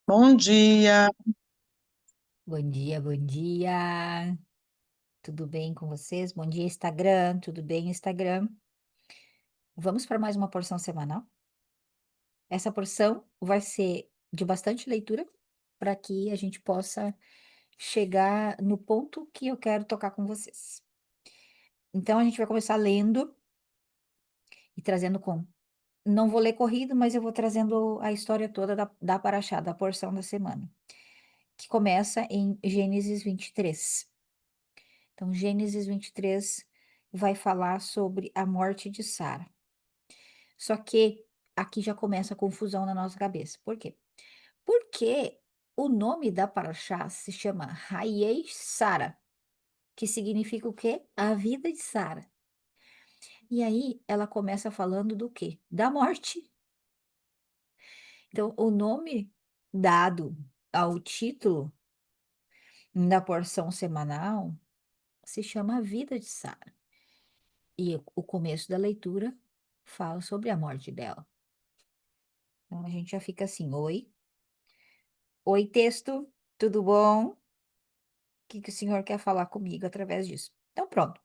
Bom dia. Bom dia, bom dia. Tudo bem com vocês? Bom dia, Instagram. Tudo bem, Instagram? Vamos para mais uma porção semanal? Essa porção vai ser de bastante leitura para que a gente possa chegar no ponto que eu quero tocar com vocês. Então, a gente vai começar lendo e trazendo com. Não vou ler corrido, mas eu vou trazendo a história toda da Paraxá, da porção da semana, que começa em Gênesis 23. Então, Gênesis 23 vai falar sobre a morte de Sara. Só que aqui já começa a confusão na nossa cabeça. Por quê? Porque o nome da Paraxá se chama Hayei Sara, que significa o quê? A vida de Sara. E aí ela começa falando do quê? Da morte. Então, o nome dado ao título da porção semanal se chama A Vida de Sara. E o começo da leitura fala sobre a morte dela. Então a gente já fica assim: oi, oi, texto, tudo bom? O que que o senhor quer falar comigo através disso? Então, pronto.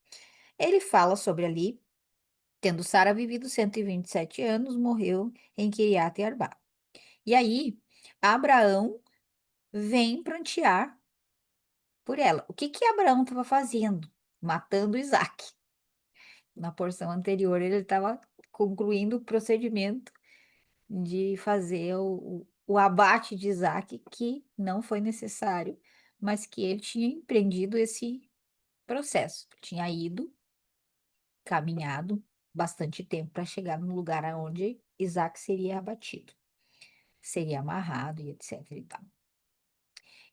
Ele fala sobre ali, tendo Sara vivido 127 anos, morreu em Kiriat Arba. E aí, Abraão vem prantear por ela. O que que Abraão estava fazendo? Matando Isaac. Na porção anterior, ele estava concluindo o procedimento de fazer o abate de Isaac, que não foi necessário, mas que ele tinha empreendido esse processo. Tinha ido, caminhado bastante tempo para chegar no lugar aonde Isaac seria abatido, seria amarrado e etc e tal.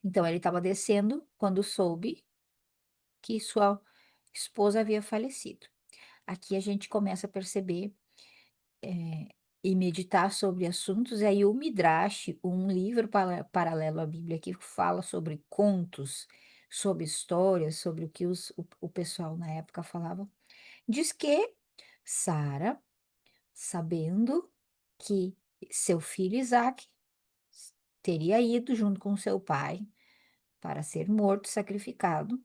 Então ele estava descendo quando soube que sua esposa havia falecido. Aqui a gente começa a perceber e meditar sobre assuntos, e aí o Midrash, um livro paralelo à Bíblia que fala sobre contos, sobre histórias, sobre o que o pessoal na época falava, diz que Sara, sabendo que seu filho Isaque teria ido junto com seu pai para ser morto, sacrificado,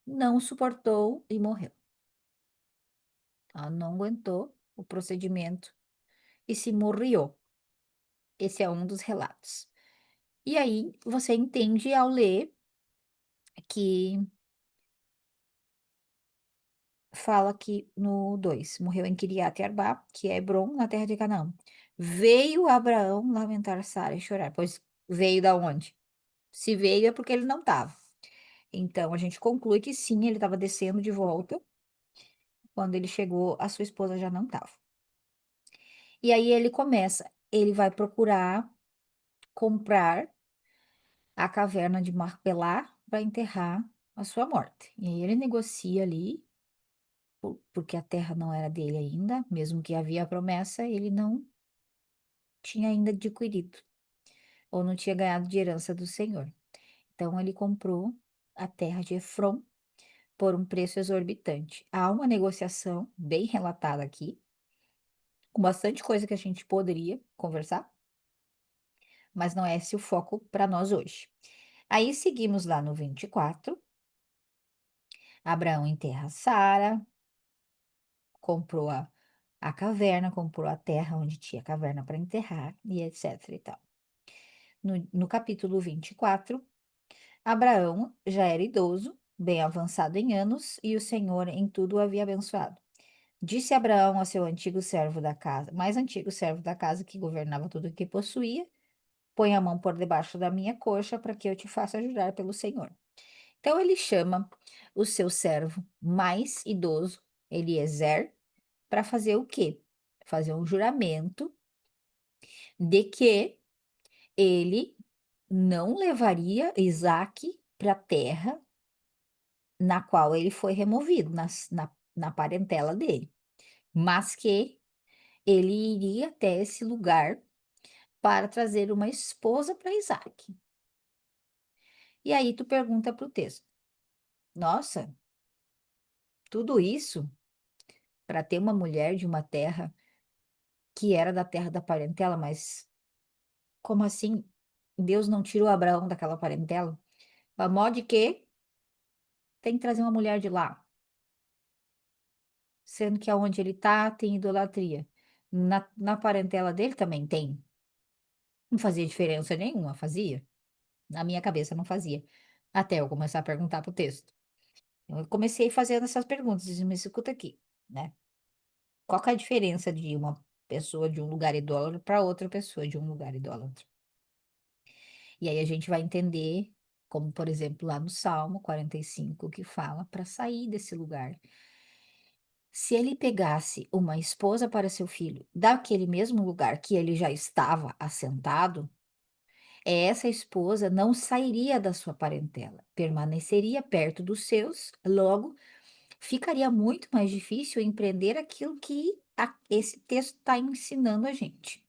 não suportou e morreu. Ela não aguentou o procedimento e se morrió. Esse é um dos relatos. E aí você entende ao ler que fala que no 2 morreu em Kiriat Arba, que é Hebrom, na terra de Canaã. Veio Abraão lamentar Sara e chorar, pois veio da onde? Se veio é porque ele não estava. Então a gente conclui que sim, ele estava descendo de volta. Quando ele chegou, a sua esposa já não estava. E aí ele vai procurar comprar a caverna de Marpelá para enterrar a sua morte. E aí ele negocia ali porque a terra não era dele ainda, mesmo que havia a promessa, ele não tinha ainda adquirido, ou não tinha ganhado de herança do Senhor. Então ele comprou a terra de Efron por um preço exorbitante. Há uma negociação bem relatada aqui, com bastante coisa que a gente poderia conversar, mas não é esse o foco para nós hoje. Aí seguimos lá no 24. Abraão enterra Sara, comprou a caverna, comprou a terra onde tinha caverna para enterrar e etc e tal. No capítulo 24, Abraão já era idoso, bem avançado em anos, e o Senhor em tudo o havia abençoado. Disse Abraão ao seu antigo servo da casa, mais antigo servo da casa que governava tudo o que possuía: põe a mão por debaixo da minha coxa para que eu te faça jurar pelo Senhor. Então ele chama o seu servo mais idoso, Eliezer, para fazer o quê? Fazer um juramento de que ele não levaria Isaque para a terra na qual ele foi removido, na parentela dele, mas que ele iria até esse lugar para trazer uma esposa para Isaque. E aí tu pergunta para o texto: nossa, tudo isso para ter uma mulher de uma terra que era da terra da parentela, mas como assim? Deus não tirou Abraão daquela parentela? A mó de que tem que trazer uma mulher de lá, sendo que aonde ele tá tem idolatria. Na parentela dele também tem. Não fazia diferença nenhuma, fazia? Na minha cabeça não fazia. Até eu começar a perguntar pro texto. Eu comecei fazendo essas perguntas, dizendo, me escuta aqui, né? Qual que é a diferença de uma pessoa de um lugar idólatra para outra pessoa de um lugar idólatra? E aí a gente vai entender, como por exemplo lá no Salmo 45, que fala para sair desse lugar. Se ele pegasse uma esposa para seu filho daquele mesmo lugar que ele já estava assentado, essa esposa não sairia da sua parentela, permaneceria perto dos seus, logo ficaria muito mais difícil empreender aquilo que esse texto está ensinando a gente,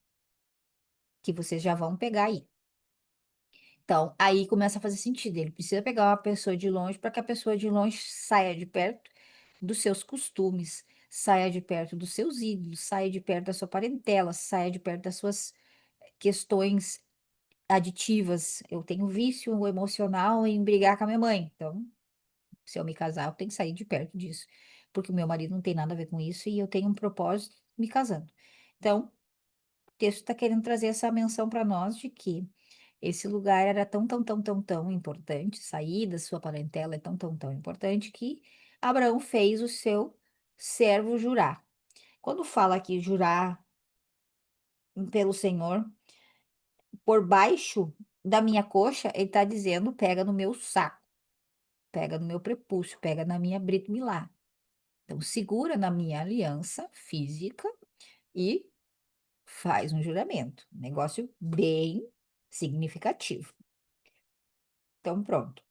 que vocês já vão pegar aí. Então, aí começa a fazer sentido. Ele precisa pegar uma pessoa de longe para que a pessoa de longe saia de perto dos seus costumes, saia de perto dos seus ídolos, saia de perto da sua parentela, saia de perto das suas questões aditivas. Eu tenho vício emocional em brigar com a minha mãe. Então, se eu me casar, eu tenho que sair de perto disso, porque o meu marido não tem nada a ver com isso e eu tenho um propósito me casando. Então, o texto está querendo trazer essa menção para nós de que esse lugar era tão, tão, tão, tão, tão importante, sair da sua parentela é tão, tão, tão importante que Abraão fez o seu servo jurar. Quando fala aqui jurar pelo Senhor, por baixo da minha coxa, ele está dizendo: pega no meu saco, pega no meu prepúcio, pega na minha Brit Milá. Então, segura na minha aliança física e faz um juramento. Um negócio bem significativo. Então, pronto.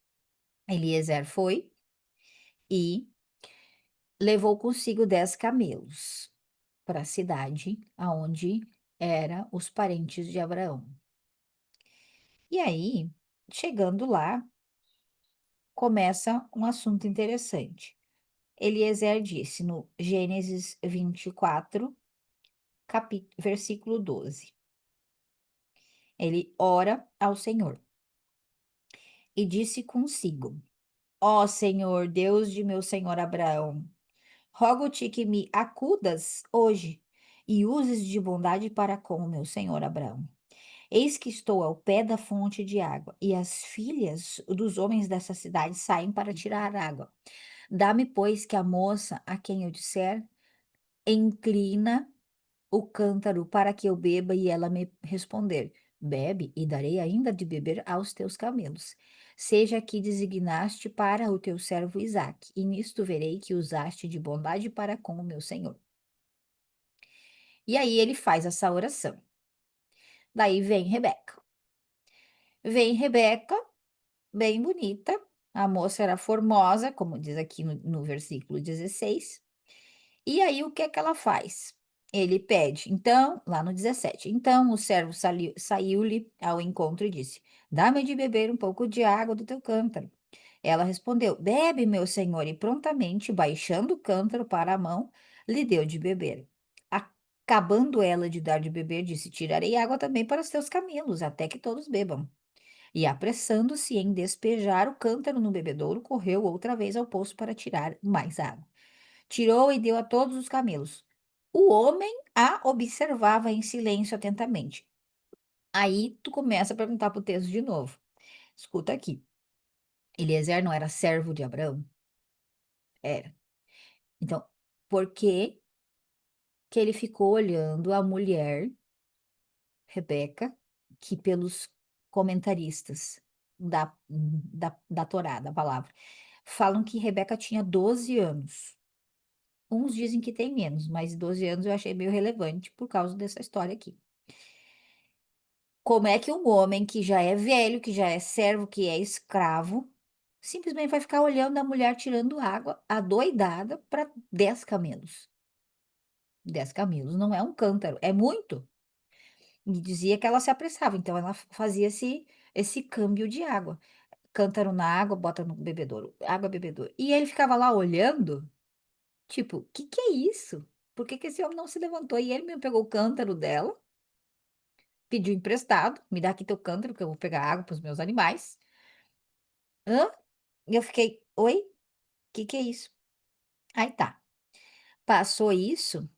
Eliezer foi e levou consigo 10 camelos para a cidade aonde eram os parentes de Abraão. E aí, chegando lá, começa um assunto interessante. Eliezer disse no Gênesis 24, versículo 12. Ele ora ao Senhor e disse consigo: Ó Senhor, Deus de meu senhor Abraão, rogo-te que me acudas hoje e uses de bondade para com o meu senhor Abraão. Eis que estou ao pé da fonte de água, e as filhas dos homens dessa cidade saem para tirar água. Dá-me, pois, que a moça a quem eu disser, inclina o cântaro para que eu beba, e ela me responder: Bebe, e darei ainda de beber aos teus camelos. Seja que designaste para o teu servo Isaque, e nisto verei que usaste de bondade para com o meu senhor. E aí ele faz essa oração. Daí vem Rebeca. Vem Rebeca, bem bonita. A moça era formosa, como diz aqui no versículo 16. E aí, o que é que ela faz? Ele pede, então, lá no 17. Então o servo saiu-lhe ao encontro e disse: Dá-me de beber um pouco de água do teu cântaro. Ela respondeu: Bebe, meu senhor, e prontamente, baixando o cântaro para a mão, lhe deu de beber. Acabando ela de dar de beber, disse: Tirarei água também para os teus camelos, até que todos bebam. E apressando-se em despejar o cântaro no bebedouro, correu outra vez ao poço para tirar mais água. Tirou e deu a todos os camelos. O homem a observava em silêncio atentamente. Aí tu começa a perguntar para o texto de novo. Escuta aqui. Eliezer não era servo de Abraão? Era. Então, por que que ele ficou olhando a mulher, Rebeca, que pelos comentaristas da Torá, da palavra, falam que Rebeca tinha 12 anos. Uns dizem que tem menos, mas 12 anos eu achei meio relevante por causa dessa história aqui. Como é que um homem que já é velho, que já é servo, que é escravo, simplesmente vai ficar olhando a mulher tirando água, adoidada, para 10 camelos? 10 camelos não é um cântaro, é muito. E dizia que ela se apressava, então ela fazia esse câmbio de água. Cântaro na água, bota no bebedouro, água, bebedouro. E ele ficava lá olhando, tipo, o que é isso? Por que que esse homem não se levantou? E ele mesmo pegou o cântaro dela pediu emprestado, me dá aqui teu cântaro que eu vou pegar água para os meus animais. Hã? E eu fiquei: "Oi? Que é isso?". Aí tá, passou isso,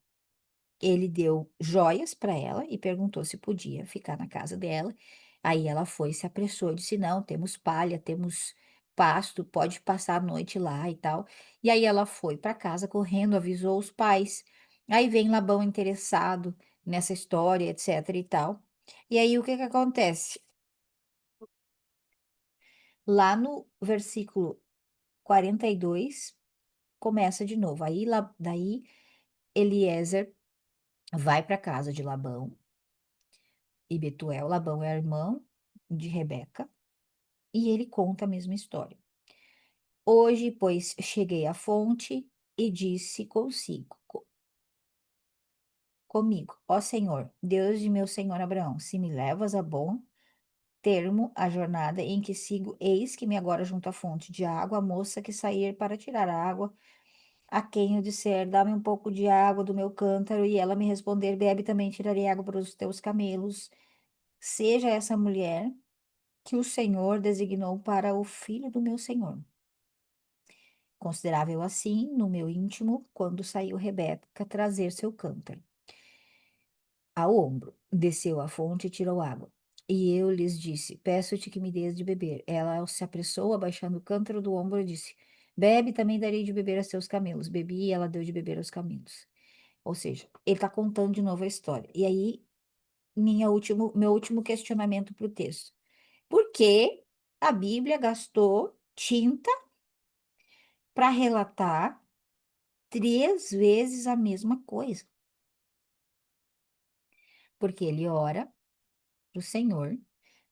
ele deu joias para ela e perguntou se podia ficar na casa dela. Aí ela foi, se apressou e disse: "Não, temos palha, temos pasto, pode passar a noite lá e tal". E aí ela foi para casa correndo, avisou os pais. Aí vem Labão interessado nessa história, etc e tal. E aí o que que acontece? Lá no versículo 42 começa de novo. Aí lá daí Eliezer vai para casa de Labão e Betuel. Labão é irmão de Rebeca, e ele conta a mesma história. Hoje, pois, cheguei à fonte e disse comigo, ó Senhor, Deus de meu senhor Abraão, se me levas a bom termo a jornada em que sigo, eis que me agora junto à fonte de água, a moça que sair para tirar água, a quem eu disser, dá-me um pouco de água do meu cântaro, e ela me responder, bebe também, tirarei água para os teus camelos. Seja essa mulher que o Senhor designou para o filho do meu senhor. Considerável assim no meu íntimo, quando saiu Rebeca trazer seu cântaro. Ao ombro, desceu à fonte e tirou água. E eu lhes disse: Peço-te que me dês de beber. Ela se apressou, abaixando o cântaro do ombro, e disse: Bebe, também darei de beber a seus camelos. Bebi e ela deu de beber aos camelos. Ou seja, ele está contando de novo a história. E aí, meu último questionamento para o texto. Por que a Bíblia gastou tinta para relatar 3 vezes a mesma coisa? Porque ele ora para o Senhor,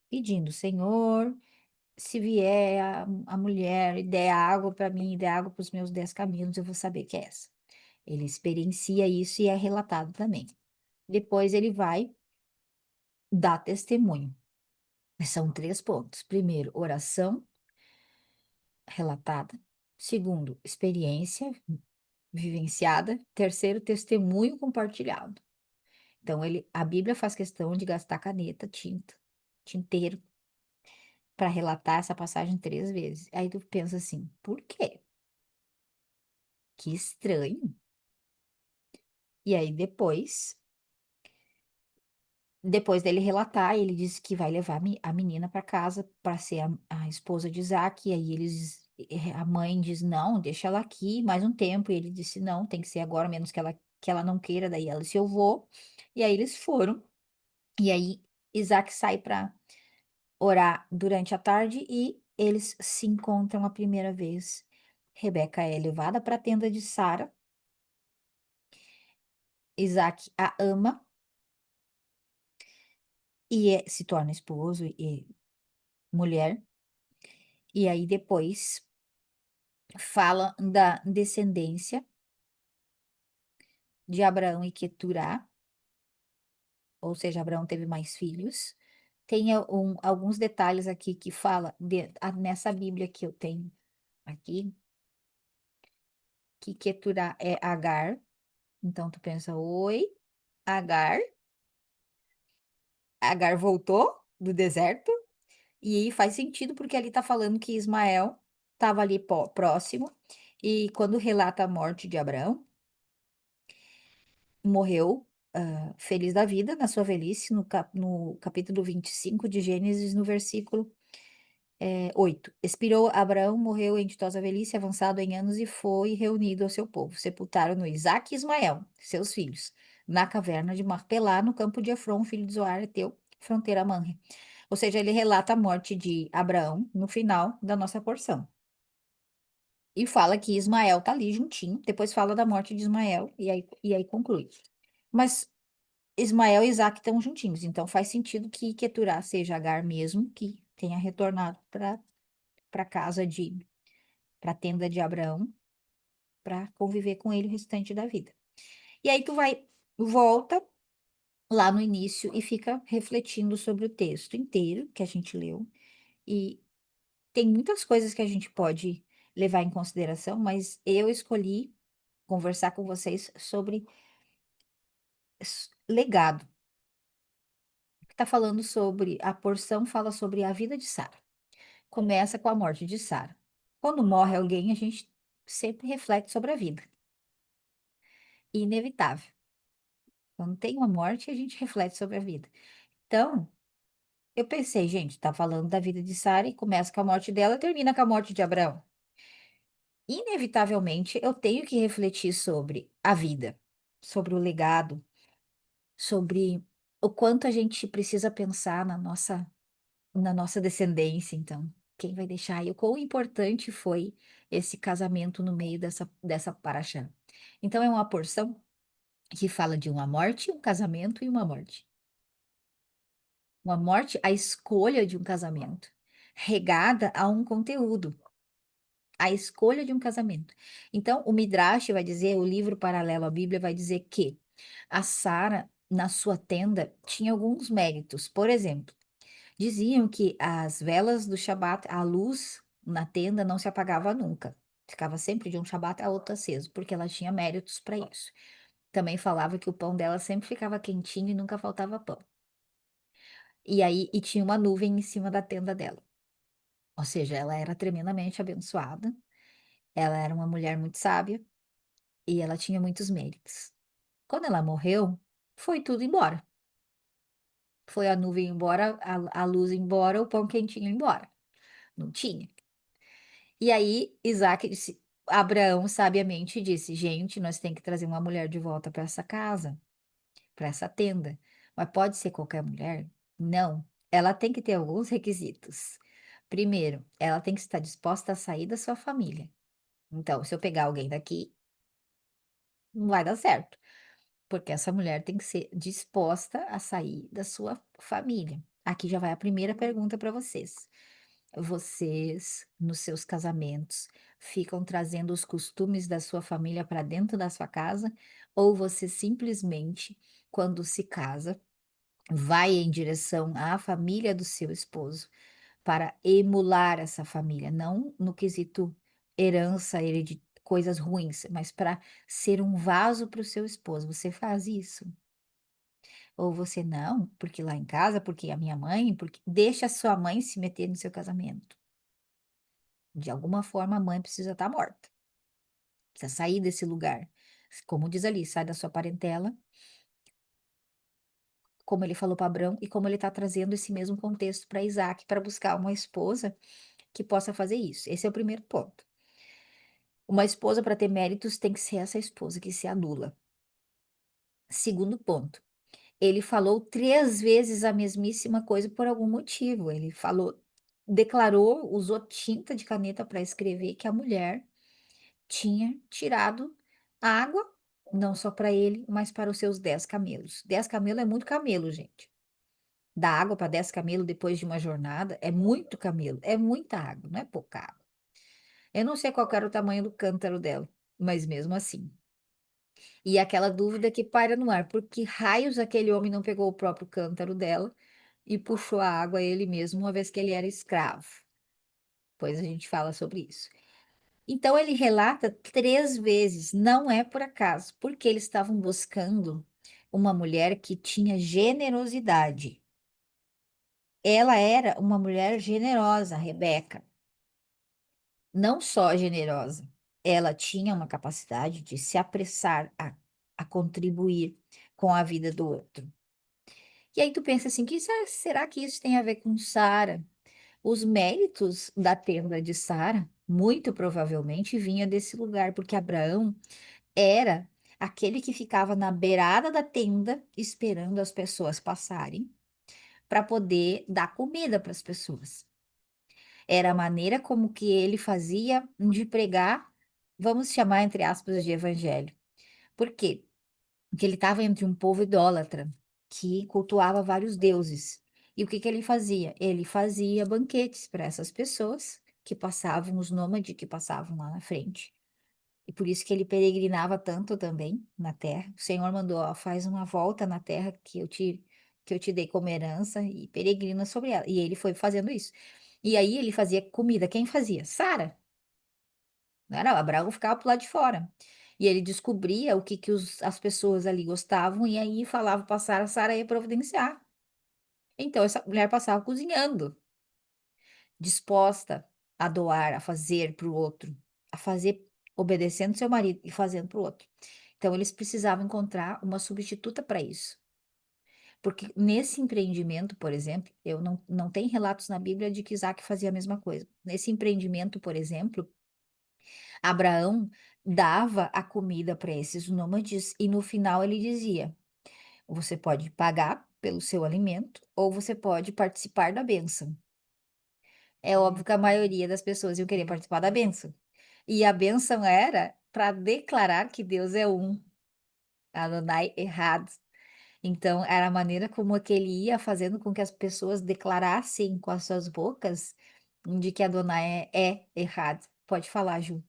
pedindo: Senhor, se vier a mulher e der água para mim, e der água para os meus 10 camelos, eu vou saber que é essa. Ele experiencia isso e é relatado também. Depois ele vai dar testemunho. São 3 pontos. Primeiro, oração relatada. Segundo, experiência vivenciada. Terceiro, testemunho compartilhado. Então, a Bíblia faz questão de gastar caneta, tinta, tinteiro, para relatar essa passagem 3 vezes. Aí tu pensa assim, por quê? Que estranho. E aí depois dele relatar, ele disse que vai levar a menina para casa para ser a esposa de Isaac. E aí a mãe diz, não, deixa ela aqui mais um tempo. E ele disse, não, tem que ser agora, menos que ela não queira. Daí ela disse, eu vou. E aí eles foram. E aí Isaac sai para orar durante a tarde e eles se encontram a primeira vez. Rebeca é levada para a tenda de Sara. Isaac a ama e se torna esposo e mulher. E aí depois fala da descendência de Abraão e Queturá, ou seja, Abraão teve mais filhos. Tem alguns detalhes aqui que fala nessa Bíblia que eu tenho aqui, que Queturá é Agar. Então tu pensa, oi, Agar, Agar voltou do deserto, e aí faz sentido porque ali tá falando que Ismael estava ali próximo, e quando relata a morte de Abraão, morreu, feliz da vida na sua velhice, no capítulo 25 de Gênesis, no versículo 8. Expirou Abraão, morreu em ditosa velhice, avançado em anos, e foi reunido ao seu povo. Sepultaram-no Isaque e Ismael, seus filhos, na caverna de Macpelá, no campo de Efron, filho de Zoar, Eteu, fronteira a Manre. Ou seja, ele relata a morte de Abraão no final da nossa porção. E fala que Ismael tá ali juntinho, depois fala da morte de Ismael, e aí conclui. Mas Ismael e Isaac estão juntinhos, então faz sentido que Queturá seja Agar mesmo, que tenha retornado para casa para a tenda de Abraão, para conviver com ele o restante da vida. E aí volta lá no início e fica refletindo sobre o texto inteiro que a gente leu, e tem muitas coisas que a gente pode levar em consideração, mas eu escolhi conversar com vocês sobre legado. tá falando sobre a porção fala sobre a vida de Sara. Começa com a morte de Sara. Quando morre alguém, a gente sempre reflete sobre a vida. Inevitável. Quando tem uma morte, a gente reflete sobre a vida. Então, eu pensei, gente, tá falando da vida de Sara e começa com a morte dela, termina com a morte de Abraão. Inevitavelmente, eu tenho que refletir sobre a vida, sobre o legado, sobre o quanto a gente precisa pensar na nossa descendência, então. Quem vai deixar? E o quão importante foi esse casamento no meio dessa paraxá. Então, é uma porção que fala de uma morte, um casamento e uma morte. Uma morte, a escolha de um casamento, regada a um conteúdo, a escolha de um casamento. Então, o Midrash vai dizer, o livro paralelo à Bíblia vai dizer que a Sara, na sua tenda, tinha alguns méritos. Por exemplo, diziam que as velas do Shabat, a luz na tenda não se apagava nunca. Ficava sempre de um Shabat a outro aceso, porque ela tinha méritos para isso. Também falava que o pão dela sempre ficava quentinho e nunca faltava pão. E aí, e tinha uma nuvem em cima da tenda dela. Ou seja, ela era tremendamente abençoada. Ela era uma mulher muito sábia e ela tinha muitos méritos. Quando ela morreu, foi tudo embora. Foi a nuvem embora, a luz embora, o pão quentinho embora. Não tinha. E aí, Isaac disse, Abraão sabiamente disse: Gente, nós temos que trazer uma mulher de volta para essa casa, para essa tenda. Mas pode ser qualquer mulher? Não. Ela tem que ter alguns requisitos. Primeiro, ela tem que estar disposta a sair da sua família. Então, se eu pegar alguém daqui, não vai dar certo, porque essa mulher tem que ser disposta a sair da sua família. Aqui já vai a primeira pergunta para vocês. Vocês, nos seus casamentos, ficam trazendo os costumes da sua família para dentro da sua casa? Ou você simplesmente, quando se casa, vai em direção à família do seu esposo para emular essa família, não no quesito herança, coisas ruins, mas para ser um vaso para o seu esposo. Você faz isso? Ou você não, porque lá em casa, porque a minha mãe, porque deixa a sua mãe se meter no seu casamento. De alguma forma, a mãe precisa estar morta, precisa sair desse lugar. Como diz ali, sai da sua parentela, como ele falou para Abraão, e como ele está trazendo esse mesmo contexto para Isaac, para buscar uma esposa que possa fazer isso. Esse é o primeiro ponto. Uma esposa, para ter méritos, tem que ser essa esposa que se anula. Segundo ponto, ele falou 3 vezes a mesmíssima coisa por algum motivo. Ele falou, declarou, usou tinta de caneta para escrever que a mulher tinha tirado água, não só para ele, mas para os seus 10 camelos. 10 camelos é muito camelo, gente. Dar água para 10 camelos depois de uma jornada é muito camelo, é muita água, não é pouca água. Eu não sei qual era o tamanho do cântaro dela, mas mesmo assim. E aquela dúvida que paira no ar, por que raios aquele homem não pegou o próprio cântaro dela e puxou a água ele mesmo, uma vez que ele era escravo? Pois a gente fala sobre isso. Então ele relata 3 vezes, não é por acaso, porque eles estavam buscando uma mulher que tinha generosidade. Ela era uma mulher generosa, Rebeca. Não só generosa, ela tinha uma capacidade de se apressar a contribuir com a vida do outro. E aí tu pensa assim, será que isso tem a ver com Sara? Os méritos da tenda de Sara, muito provavelmente, vinha desse lugar, porque Abraão era aquele que ficava na beirada da tenda esperando as pessoas passarem para poder dar comida para as pessoas. Era a maneira como que ele fazia de pregar, vamos chamar entre aspas de evangelho. Por quê? Porque ele estava entre um povo idólatra que cultuava vários deuses. E o que que ele fazia? Ele fazia banquetes para essas pessoas que passavam, os nômades que passavam lá na frente. E por isso que ele peregrinava tanto também na terra. O Senhor mandou, ó, faz uma volta na terra que eu te dei como herança e peregrina sobre ela. E ele foi fazendo isso. E aí ele fazia comida. Quem fazia? Sara. Não era? Abraão ficava pro lado de fora. E ele descobria o que, que as pessoas ali gostavam e aí falava para Sara, Sara ia providenciar. Então essa mulher passava cozinhando, disposta a doar, a fazer para o outro, a fazer obedecendo seu marido e fazendo para o outro. Então eles precisavam encontrar uma substituta para isso. Porque nesse empreendimento, por exemplo, eu não tem relatos na Bíblia de que Isaac fazia a mesma coisa. Nesse empreendimento, por exemplo, Abraão dava a comida para esses nômades e no final ele dizia: "Você pode pagar pelo seu alimento ou você pode participar da bênção". É óbvio que a maioria das pessoas iam querer participar da bênção. E a bênção era para declarar que Deus é um, Adonai Echad. Então, era a maneira como é que ele ia fazendo com que as pessoas declarassem com as suas bocas de que Adonai é Echad. Pode falar, Ju.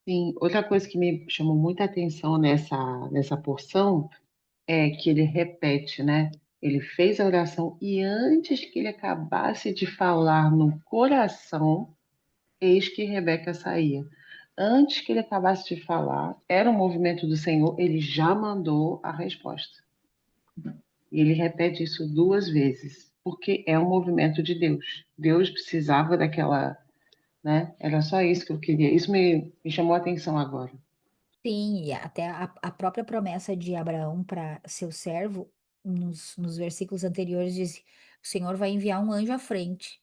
Sim, outra coisa que me chamou muita atenção nessa porção é que ele repete, né? Ele fez a oração e antes que ele acabasse de falar no coração, eis que Rebeca saía. Antes que ele acabasse de falar, era um movimento do Senhor, ele já mandou a resposta. E ele repete isso duas vezes, porque é um movimento de Deus. Deus precisava daquela, né? Era só isso que eu queria. Isso me chamou a atenção agora. Sim, e até a própria promessa de Abraão para seu servo, nos versículos anteriores, diz: o Senhor vai enviar um anjo à frente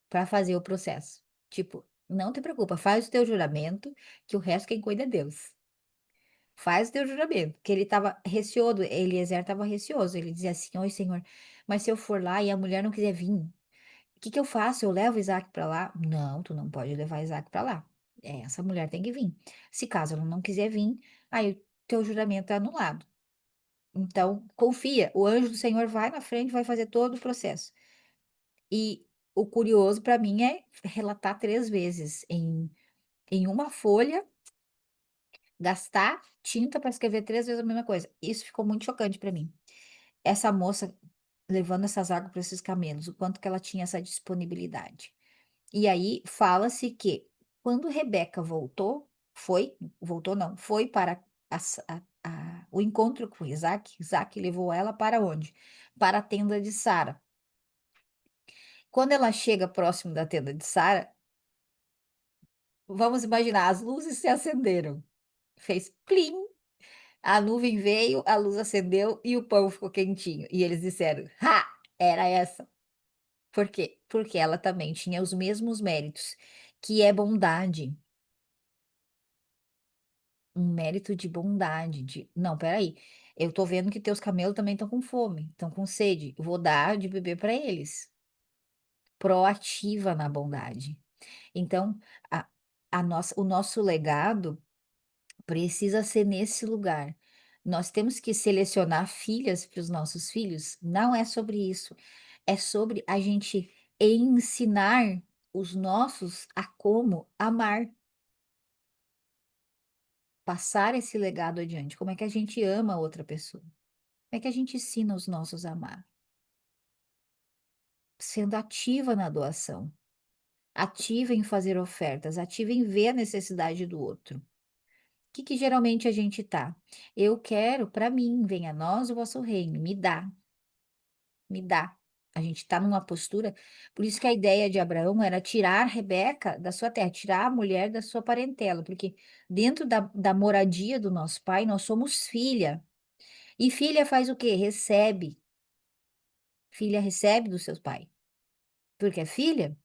para fazer o processo. Tipo, não te preocupa, faz o teu juramento, que o resto quem cuida é Deus. Faz o teu juramento, que ele estava receoso, Eliezer estava receoso, ele dizia assim: "Oi, Senhor, mas se eu for lá e a mulher não quiser vir, o que que eu faço? Eu levo Isaac para lá?" "Não, tu não pode levar Isaac para lá. Essa mulher tem que vir. Se caso ela não quiser vir, aí o teu juramento é anulado. Então, confia, o anjo do Senhor vai na frente, vai fazer todo o processo." E o curioso para mim é relatar 3 vezes em uma folha, gastar tinta para escrever 3 vezes a mesma coisa. Isso ficou muito chocante para mim. Essa moça levando essas águas para esses camelos, o quanto que ela tinha essa disponibilidade. E aí fala-se que quando Rebeca voltou não, foi para o encontro com Isaac, Isaac levou ela para onde? Para a tenda de Sara. Quando ela chega próximo da tenda de Sara, vamos imaginar, as luzes se acenderam. Fez plim, a nuvem veio, a luz acendeu e o pão ficou quentinho. E eles disseram: "Ha! Era essa." Por quê? Porque ela também tinha os mesmos méritos, que é bondade, um mérito de bondade, de: "Não, espera aí, eu tô vendo que teus camelos também estão com fome, estão com sede, eu vou dar de beber para eles." Proativa na bondade. Então, a o nosso legado precisa ser nesse lugar. Nós temos que selecionar filhas para os nossos filhos? Não é sobre isso, é sobre a gente ensinar os nossos a como amar, passar esse legado adiante. Como é que a gente ama a outra pessoa? Como é que a gente ensina os nossos a amar? Sendo ativa na doação, ativa em fazer ofertas, ativa em ver a necessidade do outro. Que geralmente a gente tá? Eu quero para mim, venha a nós o vosso reino, me dá, me dá. A gente tá numa postura, por isso que a ideia de Abraão era tirar Rebeca da sua terra, tirar a mulher da sua parentela, porque dentro da moradia do nosso pai, nós somos filha. E filha faz o quê? Recebe. Filha recebe do seu pai. Porque é filha,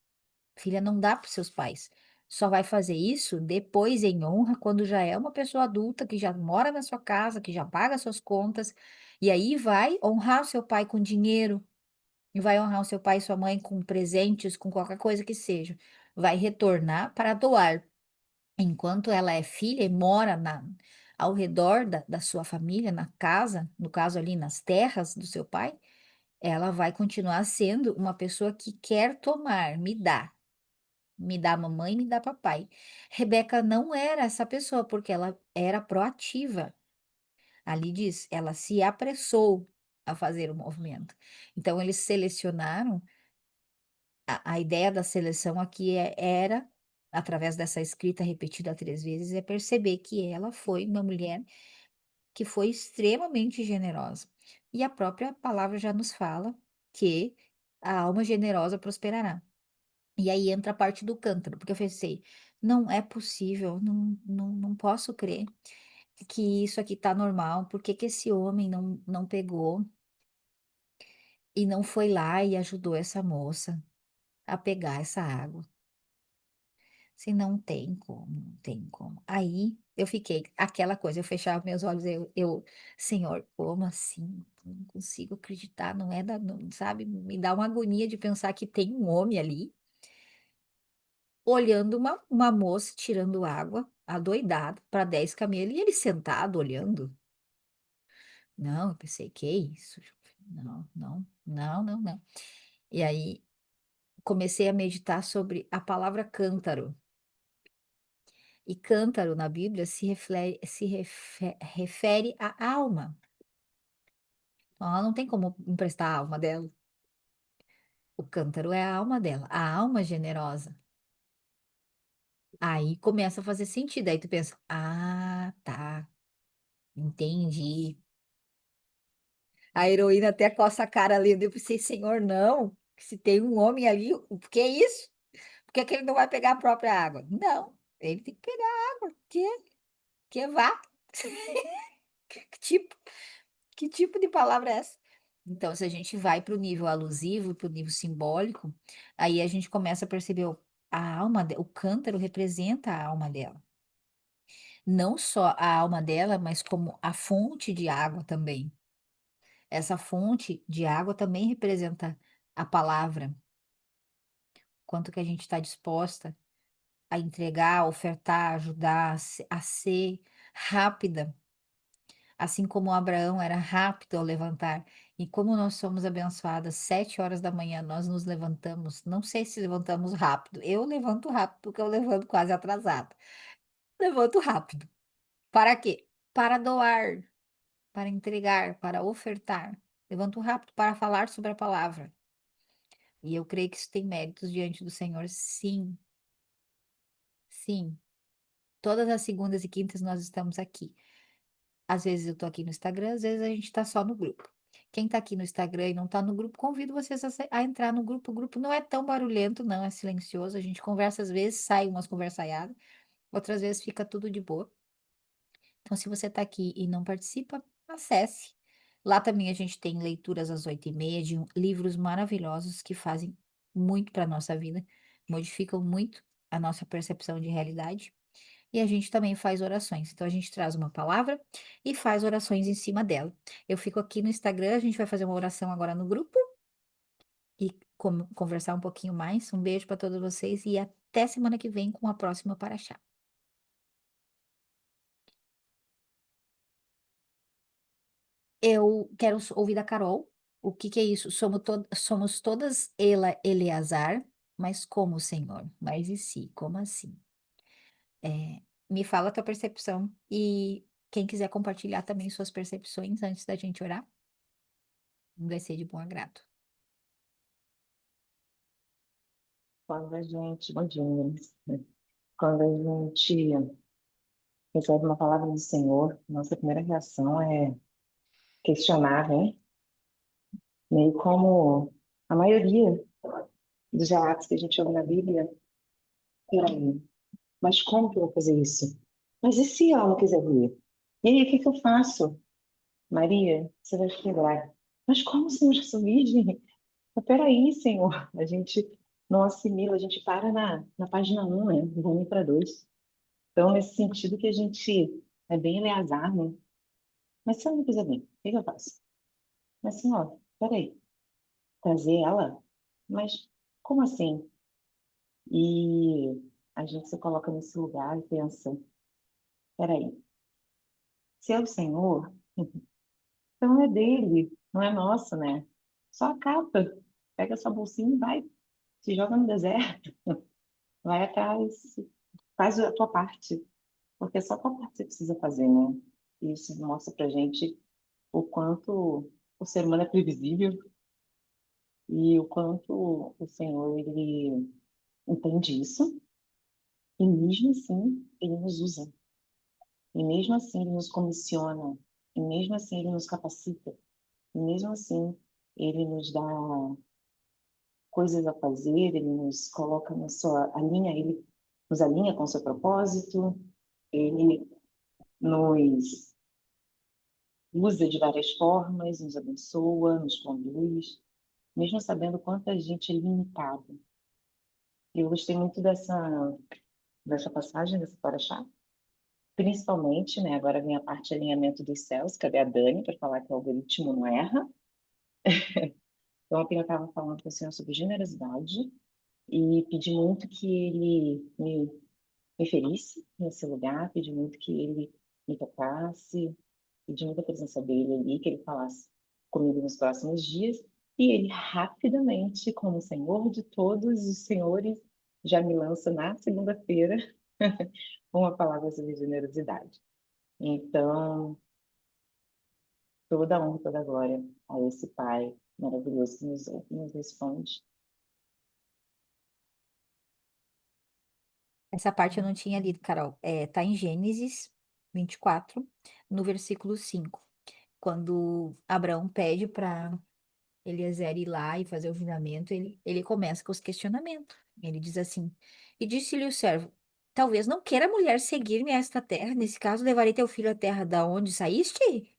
filha não dá para os seus pais. Só vai fazer isso depois em honra, quando já é uma pessoa adulta, que já mora na sua casa, que já paga suas contas, e aí vai honrar o seu pai com dinheiro, e vai honrar o seu pai e sua mãe com presentes, com qualquer coisa que seja. Vai retornar para doar. Enquanto ela é filha e mora ao redor da sua família, na casa, no caso ali nas terras do seu pai, ela vai continuar sendo uma pessoa que quer tomar, me dá mamãe, me dá papai. Rebeca não era essa pessoa, porque ela era proativa. Ali diz, ela se apressou a fazer o movimento. Então eles selecionaram, a ideia da seleção aqui era, através dessa escrita repetida 3 vezes, é perceber que ela foi uma mulher que foi extremamente generosa. E a própria palavra já nos fala que a alma generosa prosperará. E aí entra a parte do cântaro, porque eu pensei, não é possível, não posso crer que isso aqui tá normal, por que que esse homem não pegou e não foi lá e ajudou essa moça a pegar essa água? Se não tem como, não tem como. Aí eu fiquei aquela coisa, eu fechava meus olhos, Senhor, como assim? Não consigo acreditar, não é da, sabe? Me dá uma agonia de pensar que tem um homem ali olhando uma moça tirando água, adoidado, para 10 camelos, e ele sentado olhando. Não, eu pensei, que isso? Não, não, não, não, não. E aí comecei a meditar sobre a palavra cântaro. E cântaro na Bíblia refere à alma. Então, ela não tem como emprestar a alma dela. O cântaro é a alma dela, a alma generosa. Aí começa a fazer sentido. Aí tu pensa, ah, tá, entendi. A heroína até coça a cara ali. Eu pensei, Senhor, não. Se tem um homem ali, o que é isso? Por que que ele não vai pegar a própria água? Não, ele tem que pegar a água. Que vá. Que tipo, que tipo de palavra é essa? Então, se a gente vai para o nível alusivo, para o nível simbólico, aí a gente começa a perceber a alma, o cântaro representa a alma dela. Não só a alma dela, mas como a fonte de água também. Essa fonte de água também representa a palavra, quanto que a gente está disposta a entregar, a ofertar, ajudar, a ser rápida, assim como Abraão era rápido ao levantar. E como nós somos abençoadas, 7 horas da manhã nós nos levantamos, não sei se levantamos rápido, eu levanto rápido, porque eu levanto quase atrasada. Levanto rápido. Para quê? Para doar, para entregar, para ofertar. Levanto rápido para falar sobre a palavra. E eu creio que isso tem méritos diante do Senhor, sim, sim. Todas as segundas e quintas nós estamos aqui. Às vezes eu tô aqui no Instagram, às vezes a gente tá só no grupo. Quem tá aqui no Instagram e não tá no grupo, convido vocês a entrar no grupo. O grupo não é tão barulhento, não, é silencioso. A gente conversa às vezes, sai umas conversaiadas, outras vezes fica tudo de boa. Então, se você tá aqui e não participa, acesse. Lá também a gente tem leituras às 8h30 de livros maravilhosos que fazem muito para nossa vida, modificam muito a nossa percepção de realidade. E a gente também faz orações. Então, a gente traz uma palavra e faz orações em cima dela. Eu fico aqui no Instagram, a gente vai fazer uma oração agora no grupo e conversar um pouquinho mais. Um beijo para todos vocês e até semana que vem com a próxima Paraxá. Eu quero ouvir da Carol. O que que é isso? Somos todas Eleazar, mas como, Senhor? Mas e se? Como assim? Me fala a tua percepção e quem quiser compartilhar também suas percepções antes da gente orar, vai ser de bom agrado. Quando a gente, bom dia, meninas. Quando a gente recebe uma palavra do Senhor, nossa primeira reação é questionar, né? Meio como a maioria dos relatos que a gente ouve na Bíblia, peraí, mas como que eu vou fazer isso? Mas e se ela não quiser vir? E aí, o que que eu faço? Maria, você vai quebrar. Mas como, Senhor, eu sou virgem? Mas peraí, Senhor. A gente não assimila, a gente para na página 1, né? Vamos para 2. Então, nesse sentido que a gente é bem Eleazar, né? Mas se ela não quiser bem, o que que eu faço? Mas assim, ó, peraí, trazer ela? Mas como assim? E a gente se coloca nesse lugar e pensa, peraí, se é o Senhor, então é dele, não é nosso, né? Só acata, pega sua bolsinha e vai, se joga no deserto, vai atrás, faz a tua parte, porque é só a tua parte que você precisa fazer, né? E isso mostra pra gente o quanto o ser humano é previsível e o quanto o Senhor ele entende isso e mesmo assim ele nos usa e mesmo assim ele nos comissiona e mesmo assim ele nos capacita E mesmo assim, ele nos dá coisas a fazer, ele nos coloca na sua alinha, ele nos alinha com o seu propósito, ele nos usa de várias formas, nos abençoa, nos conduz, mesmo sabendo quanta gente é limitada. Eu gostei muito dessa passagem, dessa paraxá, principalmente, né, agora vem a parte de alinhamento dos céus, cadê a Dani para falar que o algoritmo não erra? Então, ontem eu estava falando com o Senhor sobre generosidade e pedi muito que ele me ferisse nesse lugar, pedi muito que ele me tocasse, pedi muita presença dele ali, que ele falasse comigo nos próximos dias, e ele rapidamente, como o Senhor de todos os senhores, já me lança na segunda-feira uma palavra sobre generosidade. Então, toda a honra, toda a glória a esse Pai maravilhoso que nos ouve e nos responde. Essa parte eu não tinha lido, Carol. Tá em Gênesis 24, no versículo 5, quando Abraão pede para Eliezer ir lá e fazer o juramento, ele começa com os questionamentos. Ele diz assim: E disse-lhe o servo: Talvez não queira a mulher seguir-me a esta terra. Nesse caso, levarei teu filho à terra da onde saíste?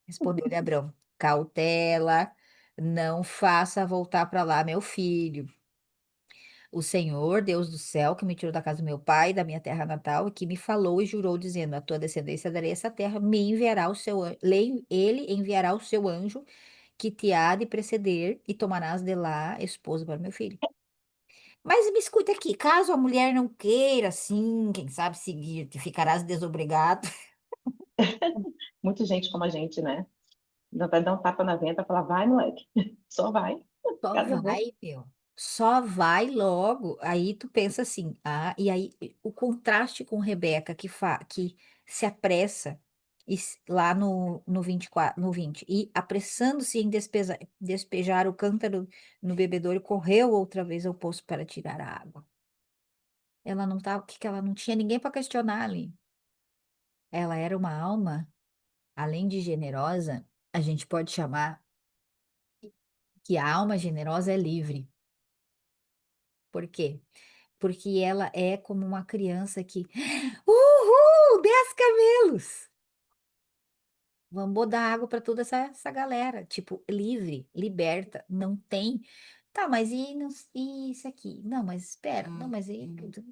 Respondeu-lhe Abrão: Cautela, não faça voltar para lá meu filho. O Senhor, Deus do céu, que me tirou da casa do meu pai, da minha terra natal, e que me falou e jurou, dizendo: A tua descendência darei essa terra, me enviará o seu ele enviará o seu anjo que te há de preceder e tomarás de lá esposa para meu filho. Mas me escuta aqui, caso a mulher não queira, assim, quem sabe seguir-te, ficarás desobrigado. Muita gente como a gente, né? Não vai dar um tapa na venta e falar, vai, moleque, só vai, Só casa boa. vai, meu. Só vai logo. Aí tu pensa assim, e aí o contraste com Rebeca que se apressa lá no 24, no 20 e apressando-se em despejar o cântaro no bebedouro, correu outra vez ao poço para tirar a água. Ela não tava, que ela não tinha ninguém para questionar ali. Ela era uma alma, além de generosa, a gente pode chamar que a alma generosa é livre. Por quê? Porque ela é como uma criança que, uhul, 10 camelos! Vamos dar água para toda essa galera. Tipo, livre, liberta, não tem. Tá, mas e isso aqui? Não, mas espera, não, mas e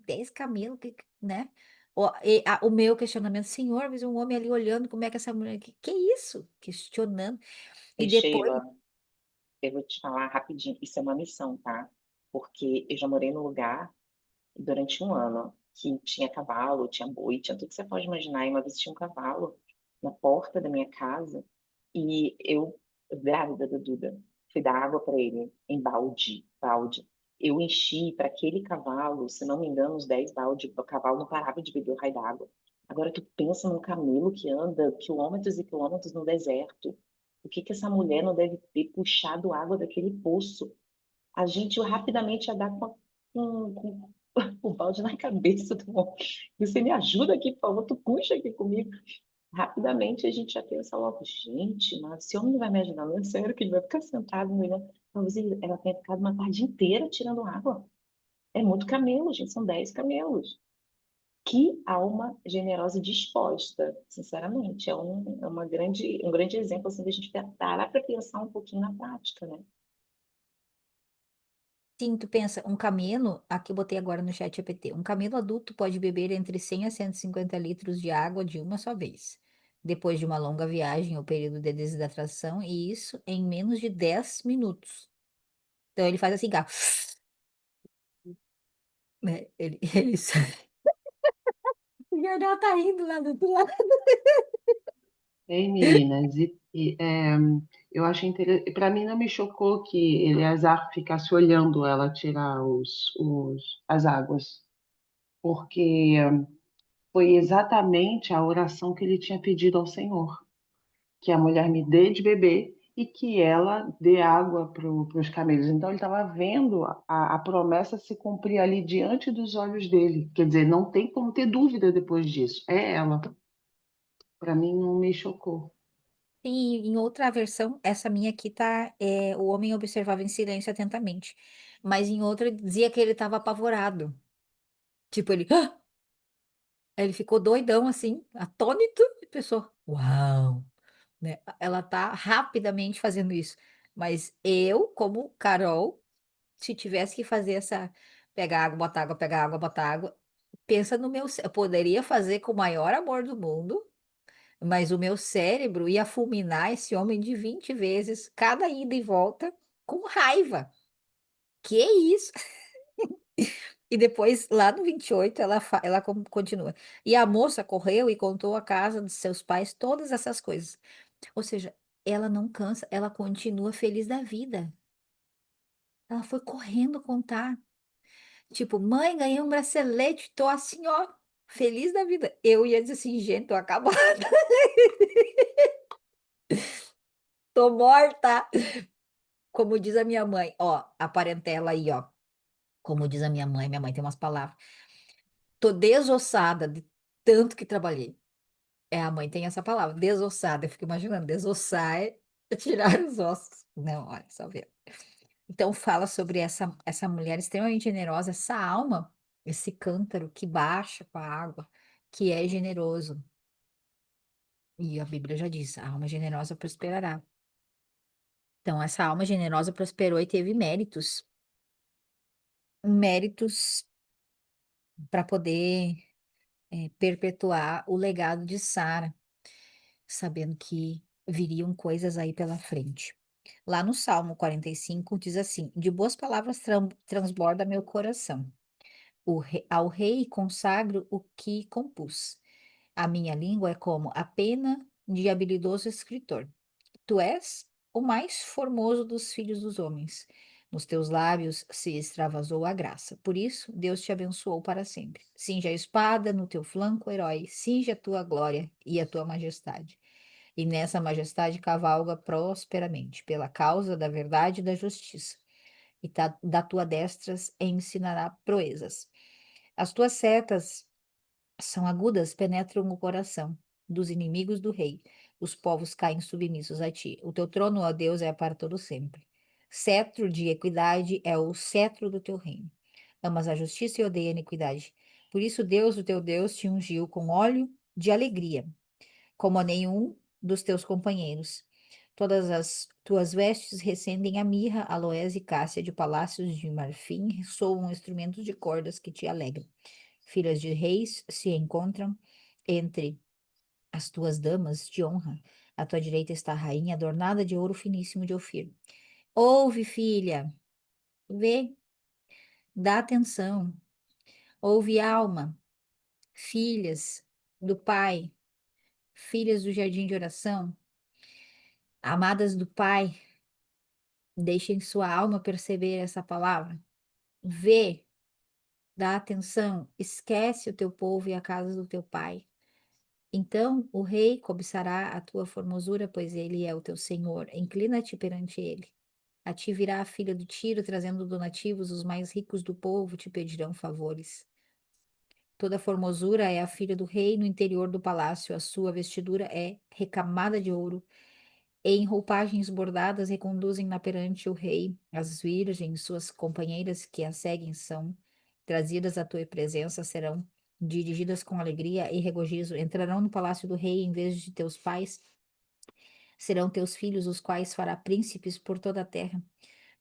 10 camelos, né? O meu questionamento, senhor, mas um homem ali olhando como é que essa mulher, que isso? Questionando. E E depois, Sheila, eu vou te falar rapidinho, isso é uma missão, tá? Porque eu já morei num lugar durante um ano que tinha cavalo, tinha boi, tinha tudo que você pode imaginar. E uma vez tinha um cavalo na porta da minha casa e eu, grávida da Duda, fui dar água para ele em balde. Eu enchi para aquele cavalo, se não me engano, uns 10 baldes. O cavalo não parava de beber o raio d'água. Agora tu pensa num camelo que anda quilômetros e quilômetros no deserto. O que que essa mulher não deve ter puxado água daquele poço? A gente rapidamente ia dar com o balde na cabeça do homem. Você me ajuda aqui, por favor, tu puxa aqui comigo. Rapidamente a gente já pensa logo, gente, mas esse homem não vai me ajudar, não é sério que ele vai ficar sentado no meio. Talvez ela tenha ficado uma tarde inteira tirando água. É muito camelo, gente, são 10 camelos. Que alma generosa e disposta, sinceramente. Um grande exemplo assim, da gente parar para pensar um pouquinho na prática, né? sim, tu pensa, um camelo, aqui eu botei agora no chat GPT, um camelo adulto pode beber entre 100 a 150 litros de água de uma só vez, depois de uma longa viagem ou período de desidratação, e isso em menos de 10 minutos. Então ele faz assim, né? Ele... O Jardel tá rindo lá do outro lado. Ei, meninas, eu acho interessante. Para mim não me chocou que Eleazar ficasse olhando ela tirar as águas, porque foi exatamente a oração que ele tinha pedido ao Senhor, que a mulher me dê de beber e que ela dê água para os camelos. Então ele estava vendo a promessa se cumprir ali diante dos olhos dele. Quer dizer, não tem como ter dúvida depois disso. É ela. Para mim não me chocou. em outra versão, essa minha aqui tá, o homem observava em silêncio atentamente, mas em outra dizia que ele estava apavorado, tipo ele: "Hã!", aí ele ficou doidão assim, atônito, e pensou: "Uau!", né, ela tá rapidamente fazendo isso, mas eu, como Carol, se tivesse que fazer essa pegar água, botar água, pegar água, botar água, pensa no meu cé eu poderia fazer com o maior amor do mundo, mas o meu cérebro ia fulminar esse homem de 20 vezes, cada ida e volta, com raiva. "Que isso?". E depois, lá no 28, ela continua: "E a moça correu e contou à casa dos seus pais todas essas coisas". Ou seja, ela não cansa, ela continua feliz da vida. Ela foi correndo contar. Tipo: "Mãe, ganhei um bracelete, tô assim, ó, feliz da vida". Eu ia dizer assim: "Gente, tô acabada, tô morta". Como diz a minha mãe, ó, a parentela aí, ó, como diz a minha mãe tem umas palavras: "Tô desossada de tanto que trabalhei". É, a mãe tem essa palavra, desossada, eu fico imaginando, desossar é tirar os ossos. Não, olha, só ver. Então fala sobre essa mulher extremamente generosa, essa alma, esse cântaro que baixa com a água, que é generoso. E a Bíblia já diz: "A alma generosa prosperará". Então essa alma generosa prosperou e teve méritos para poder, perpetuar o legado de Sara, sabendo que viriam coisas aí pela frente. Lá no Salmo 45 diz assim: "De boas palavras transborda meu coração. Ao rei consagro o que compus. A minha língua é como a pena de habilidoso escritor. Tu és o mais formoso dos filhos dos homens. Nos teus lábios se extravasou a graça. Por isso, Deus te abençoou para sempre. Cinja a espada no teu flanco, herói. Cinja a tua glória e a tua majestade. E nessa majestade cavalga prosperamente, pela causa da verdade e da justiça. E da tua destras ensinará proezas. As tuas setas são agudas, penetram o coração dos inimigos do rei. Os povos caem submissos a ti. O teu trono, ó Deus, é para todo sempre. Cetro de equidade é o cetro do teu reino. Amas a justiça e odeia a iniquidade. Por isso, Deus, o teu Deus, te ungiu com óleo de alegria, como a nenhum dos teus companheiros. Todas as tuas vestes recendem a mirra, aloés e cássia de palácios de marfim, soam instrumentos de cordas que te alegram. Filhas de reis se encontram entre as tuas damas de honra. À tua direita está a rainha adornada de ouro finíssimo de Ofir. Ouve, filha, vê, dá atenção. Ouve, alma, filhas do Pai, filhas do jardim de oração, amadas do Pai, deixem sua alma perceber essa palavra. Vê, dá atenção, esquece o teu povo e a casa do teu pai. Então o rei cobiçará a tua formosura, pois ele é o teu senhor. Inclina-te perante ele. A ti virá a filha do Tiro, trazendo donativos, os mais ricos do povo te pedirão favores. Toda formosura é a filha do rei no interior do palácio, a sua vestidura é recamada de ouro. Em roupagens bordadas reconduzem-na perante o rei. As virgens, suas companheiras que a seguem, são trazidas à tua presença, serão dirigidas com alegria e regozijo. Entrarão no palácio do rei em vez de teus pais. Serão teus filhos, os quais fará príncipes por toda a terra.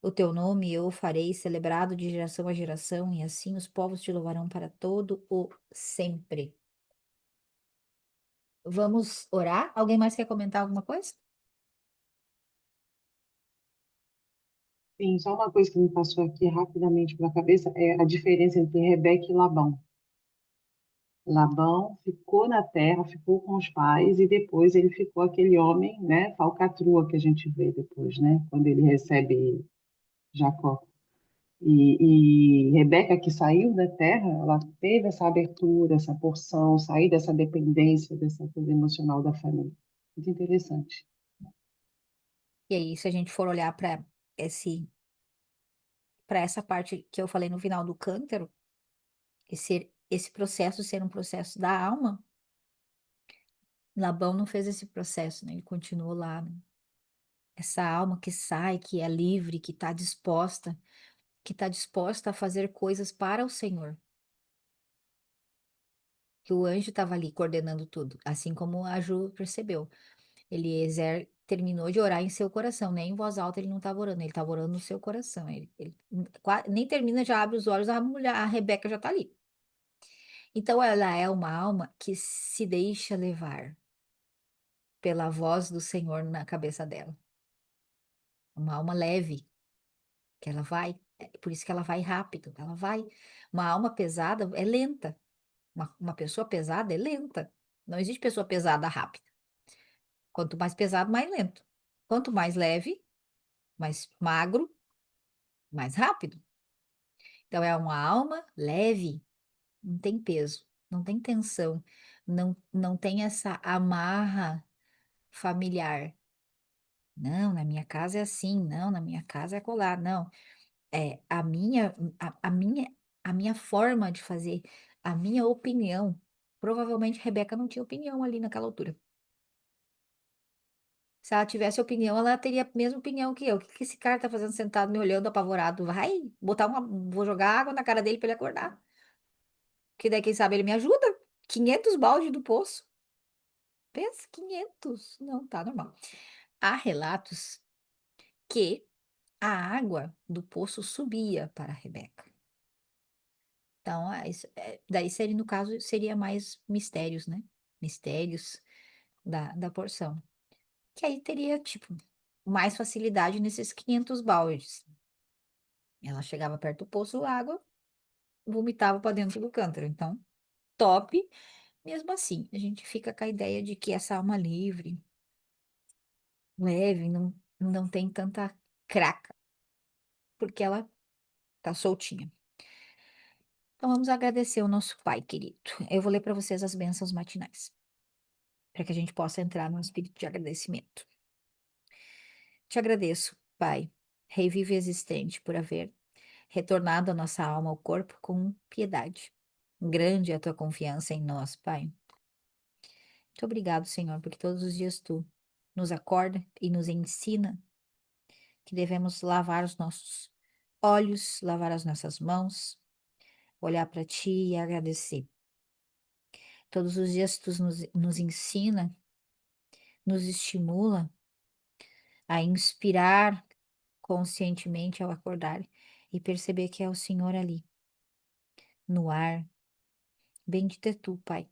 O teu nome eu farei celebrado de geração a geração, e assim os povos te louvarão para todo o sempre. Vamos orar? Alguém mais quer comentar alguma coisa? Sim, só uma coisa que me passou aqui rapidamente pela cabeça é a diferença entre Rebeca e Labão. Labão ficou na terra, ficou com os pais e depois ele ficou aquele homem, né, falcatrua que a gente vê depois, né, quando ele recebe Jacó. E Rebeca, que saiu da terra, ela teve essa abertura, essa porção, sair dessa dependência, dessa coisa emocional da família. Muito interessante. E aí, se a gente for olhar esse, para essa parte que eu falei no final do cântaro, esse processo ser um processo da alma, Labão não fez esse processo, né? Ele continuou lá, né? Essa alma que sai, que é livre, que está disposta a fazer coisas para o Senhor. Que o anjo estava ali coordenando tudo, assim como a Ju percebeu. Eliezer terminou de orar em seu coração, nem em voz alta ele não estava orando, ele estava orando no seu coração. Ele nem termina, já abre os olhos, a Rebeca já está ali. Então ela é uma alma que se deixa levar pela voz do Senhor na cabeça dela. Uma alma leve, que ela vai, por isso que ela vai rápido, ela vai. Uma alma pesada é lenta. Uma pessoa pesada é lenta. Não existe pessoa pesada rápida. Quanto mais pesado, mais lento. Quanto mais leve, mais magro, mais rápido. Então é uma alma leve, não tem peso, não tem tensão, não tem essa amarra familiar. Não, na minha casa é assim, não, na minha casa é colar, não. É a minha forma de fazer, a minha opinião. Provavelmente Rebeca não tinha opinião ali naquela altura. Se ela tivesse opinião, ela teria a mesma opinião que eu. O que que esse cara tá fazendo sentado me olhando apavorado? Vai botar vou jogar água na cara dele para ele acordar. Que daí, quem sabe, ele me ajuda. 500 balde do poço. Pensa, 500. Não, tá normal. Há relatos que a água do poço subia para a Rebeca. Então, daí seria, no caso, seria mais mistérios, né? Mistérios da porção. Que aí teria, tipo, mais facilidade nesses 500 baldes. Ela chegava perto do poço, a água vomitava para dentro do cântaro. Então, top. Mesmo assim, a gente fica com a ideia de que essa alma livre, leve, não tem tanta craca, porque ela tá soltinha. Então, vamos agradecer o nosso Pai querido. Eu vou ler para vocês as bênçãos matinais, para que a gente possa entrar no espírito de agradecimento. Te agradeço, Pai, Rei vivo e existente, por haver retornado a nossa alma ao corpo com piedade. Grande é a tua confiança em nós, Pai. Muito obrigado, Senhor, porque todos os dias tu nos acorda e nos ensina que devemos lavar os nossos olhos, lavar as nossas mãos, olhar para ti e agradecer. Todos os dias tu nos ensina, nos estimula a inspirar conscientemente ao acordar e perceber que é o Senhor ali, no ar. Bendito é tu, Pai,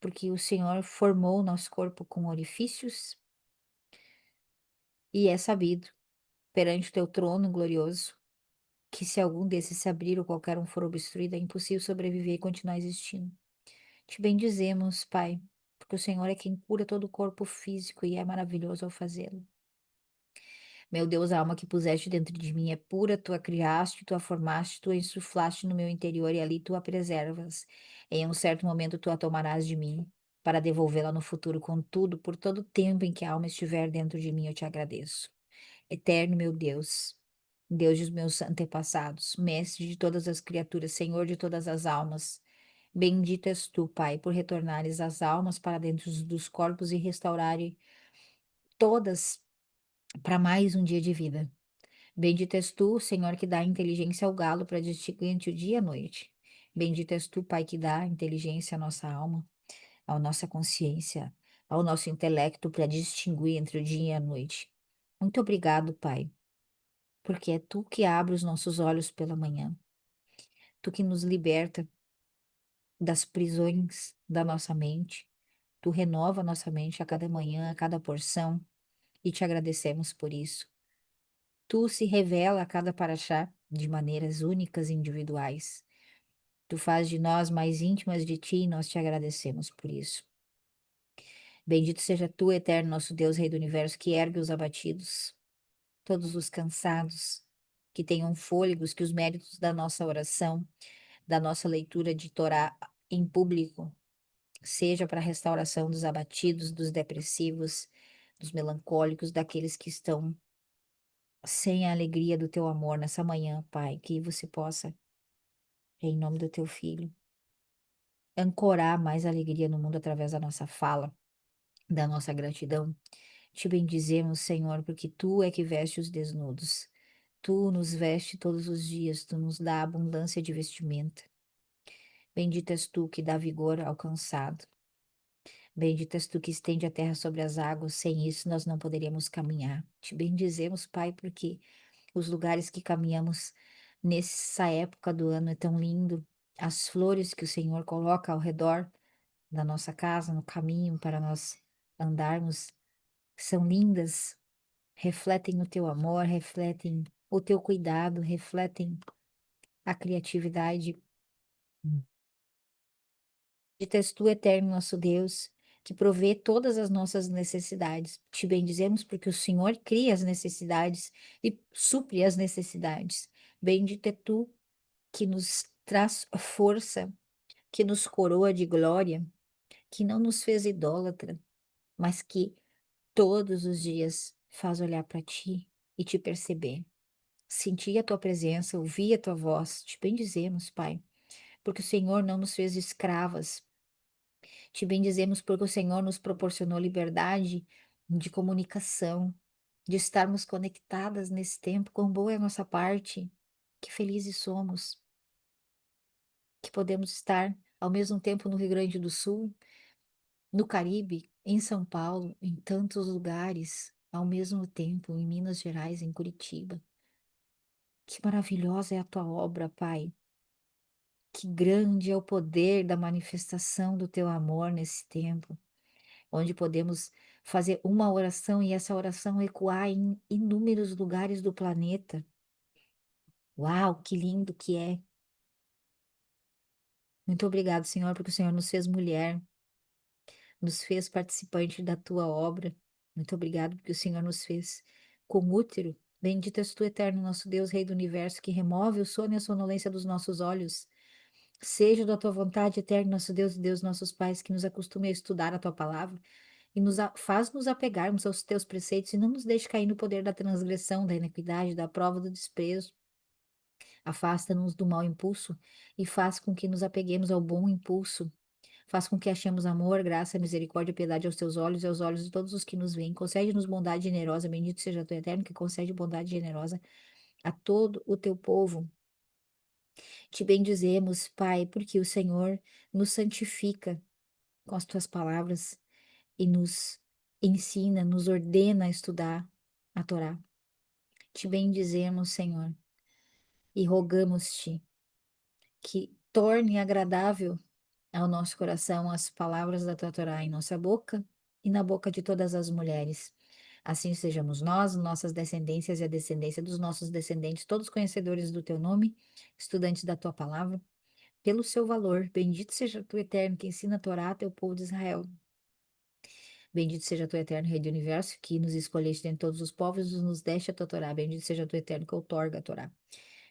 porque o Senhor formou o nosso corpo com orifícios e é sabido perante o teu trono glorioso que se algum desses se abrir ou qualquer um for obstruído, é impossível sobreviver e continuar existindo. Te bendizemos, Pai, porque o Senhor é quem cura todo o corpo físico e é maravilhoso ao fazê-lo. Meu Deus, a alma que puseste dentro de mim é pura, tu a criaste, tu a formaste, tu a insuflaste no meu interior e ali tu a preservas. Em um certo momento tu a tomarás de mim, para devolvê-la no futuro. Contudo, por todo o tempo em que a alma estiver dentro de mim, eu te agradeço. Eterno meu Deus, Deus dos meus antepassados, mestre de todas as criaturas, Senhor de todas as almas, bendito és tu, Pai, por retornares as almas para dentro dos corpos e restaurarem todas para mais um dia de vida. Bendito és tu, Senhor, que dá inteligência ao galo para distinguir entre o dia e a noite. Bendito és tu, Pai, que dá inteligência à nossa alma, à nossa consciência, ao nosso intelecto para distinguir entre o dia e a noite. Muito obrigado, Pai, porque é tu que abre os nossos olhos pela manhã, tu que nos liberta das prisões da nossa mente, tu renova a nossa mente a cada manhã, a cada porção, e te agradecemos por isso. Tu se revela a cada paraxá de maneiras únicas e individuais. Tu faz de nós mais íntimas de ti e nós te agradecemos por isso. Bendito seja tu, eterno nosso Deus, Rei do Universo, que ergue os abatidos, todos os cansados, que tenham fôlegos, que os méritos da nossa oração, da nossa leitura de Torá em público, seja para a restauração dos abatidos, dos depressivos, dos melancólicos, daqueles que estão sem a alegria do teu amor nessa manhã, Pai, que você possa, em nome do teu filho, ancorar mais alegria no mundo através da nossa fala, da nossa gratidão. Te bendizemos, Senhor, porque Tu é que veste os desnudos. Tu nos veste todos os dias, Tu nos dá abundância de vestimenta. Bendito és Tu que dá vigor ao cansado. Bendito és Tu que estende a terra sobre as águas. Sem isso nós não poderíamos caminhar. Te bendizemos, Pai, porque os lugares que caminhamos nessa época do ano é tão lindo. As flores que o Senhor coloca ao redor da nossa casa, no caminho para nós andarmos, são lindas, refletem o teu amor, refletem o teu cuidado, refletem a criatividade de és tu, eterno nosso Deus, que provê todas as nossas necessidades. Te bendizemos porque o Senhor cria as necessidades e supre as necessidades. Bendito é tu que nos traz força, que nos coroa de glória, que não nos fez idólatra, mas que todos os dias faz olhar para ti e te perceber. Sentir a tua presença, ouvir a tua voz. Te bendizemos, Pai, porque o Senhor não nos fez escravas. Te bendizemos porque o Senhor nos proporcionou liberdade de comunicação, de estarmos conectadas nesse tempo. Quão boa é a nossa parte, que felizes somos, que podemos estar ao mesmo tempo no Rio Grande do Sul, no Caribe, em São Paulo, em tantos lugares, ao mesmo tempo, em Minas Gerais, em Curitiba. Que maravilhosa é a tua obra, Pai. Que grande é o poder da manifestação do teu amor nesse tempo, onde podemos fazer uma oração e essa oração ecoar em inúmeros lugares do planeta. Uau, que lindo que é! Muito obrigado, Senhor, porque o Senhor nos fez mulher, nos fez participante da tua obra. Muito obrigado porque o Senhor nos fez com útero. Bendito és tu, eterno nosso Deus, Rei do universo, que remove o sono e a sonolência dos nossos olhos. Seja da tua vontade, eterno nosso Deus e Deus nossos pais, que nos acostume a estudar a tua palavra e faz nos apegarmos aos teus preceitos e não nos deixe cair no poder da transgressão, da iniquidade, da prova do desprezo. Afasta-nos do mau impulso e faz com que nos apeguemos ao bom impulso. Faz com que achemos amor, graça, misericórdia e piedade aos teus olhos e aos olhos de todos os que nos veem. Concede-nos bondade generosa, bendito seja tu eterno, que concede bondade generosa a todo o teu povo. Te bendizemos, Pai, porque o Senhor nos santifica com as tuas palavras e nos ensina, nos ordena a estudar a Torá. Te bendizemos, Senhor, e rogamos-te que torne agradável ao nosso coração as palavras da tua Torá em nossa boca e na boca de todas as mulheres. Assim sejamos nós, nossas descendências e a descendência dos nossos descendentes, todos conhecedores do teu nome, estudantes da tua palavra, pelo seu valor. Bendito seja tu, eterno, que ensina a Torá a teu povo de Israel. Bendito seja tu, eterno Rei do universo, que nos escolheste dentre todos os povos e nos deste a tua Torá. Bendito seja tu, eterno, que outorga a Torá.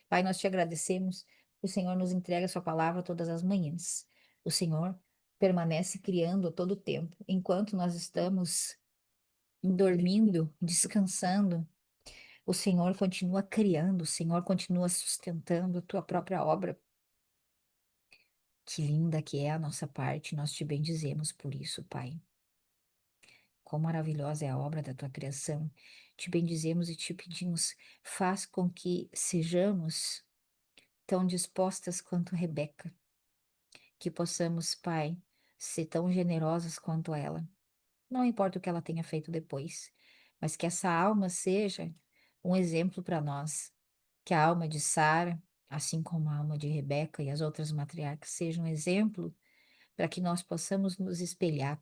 Pai, nós te agradecemos. O Senhor nos entrega a sua palavra todas as manhãs. O Senhor permanece criando a todo tempo. Enquanto nós estamos dormindo, descansando, o Senhor continua criando, o Senhor continua sustentando a tua própria obra. Que linda que é a nossa parte, nós te bendizemos por isso, Pai. Quão maravilhosa é a obra da tua criação. Te bendizemos e te pedimos, faz com que sejamos tão dispostas quanto Rebeca, que possamos, Pai, ser tão generosas quanto ela. Não importa o que ela tenha feito depois, mas que essa alma seja um exemplo para nós. Que a alma de Sara, assim como a alma de Rebeca e as outras matriarcas, seja um exemplo para que nós possamos nos espelhar,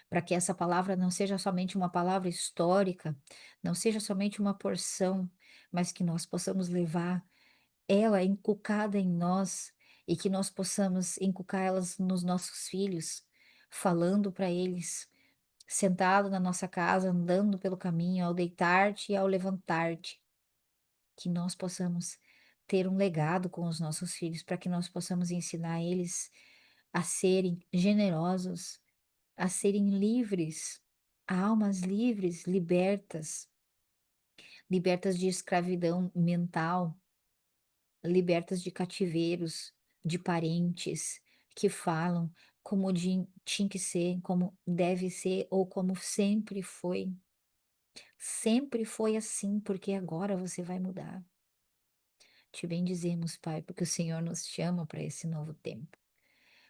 para que essa palavra não seja somente uma palavra histórica, não seja somente uma porção, mas que nós possamos levar ela inculcada em nós e que nós possamos inculcar elas nos nossos filhos, falando para eles, sentado na nossa casa, andando pelo caminho, ao deitar-te e ao levantar-te, que nós possamos ter um legado com os nossos filhos, para que nós possamos ensinar eles a serem generosos, a serem livres, almas livres, libertas, libertas de escravidão mental, libertas de cativeiros, de parentes que falam como tinha que ser, como deve ser ou como sempre foi. Sempre foi assim, porque agora você vai mudar. Te bendizemos, Pai, porque o Senhor nos chama para esse novo tempo.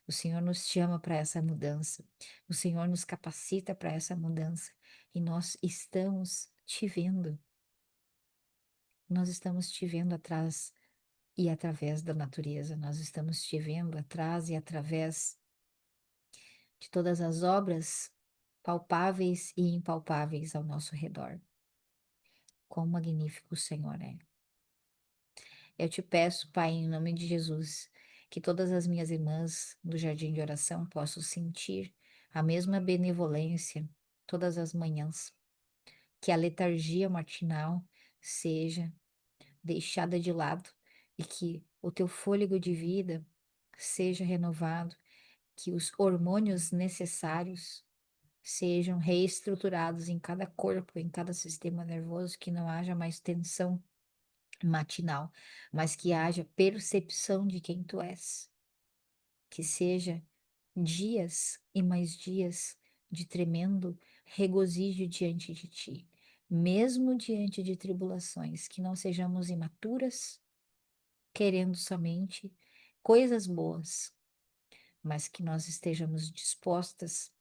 O Senhor nos chama para essa mudança. O Senhor nos capacita para essa mudança. E nós estamos te vendo. Nós estamos te vendo atrás e através da natureza. Nós estamos te vendo atrás e através de todas as obras palpáveis e impalpáveis ao nosso redor. Quão magnífico o Senhor é. Eu te peço, Pai, em nome de Jesus, que todas as minhas irmãs do jardim de oração possam sentir a mesma benevolência todas as manhãs, que a letargia matinal seja deixada de lado e que o teu fôlego de vida seja renovado, que os hormônios necessários sejam reestruturados em cada corpo, em cada sistema nervoso, que não haja mais tensão matinal, mas que haja percepção de quem tu és, que seja dias e mais dias de tremendo regozijo diante de ti, mesmo diante de tribulações, que não sejamos imaturas, querendo somente coisas boas, mas que nós estejamos dispostas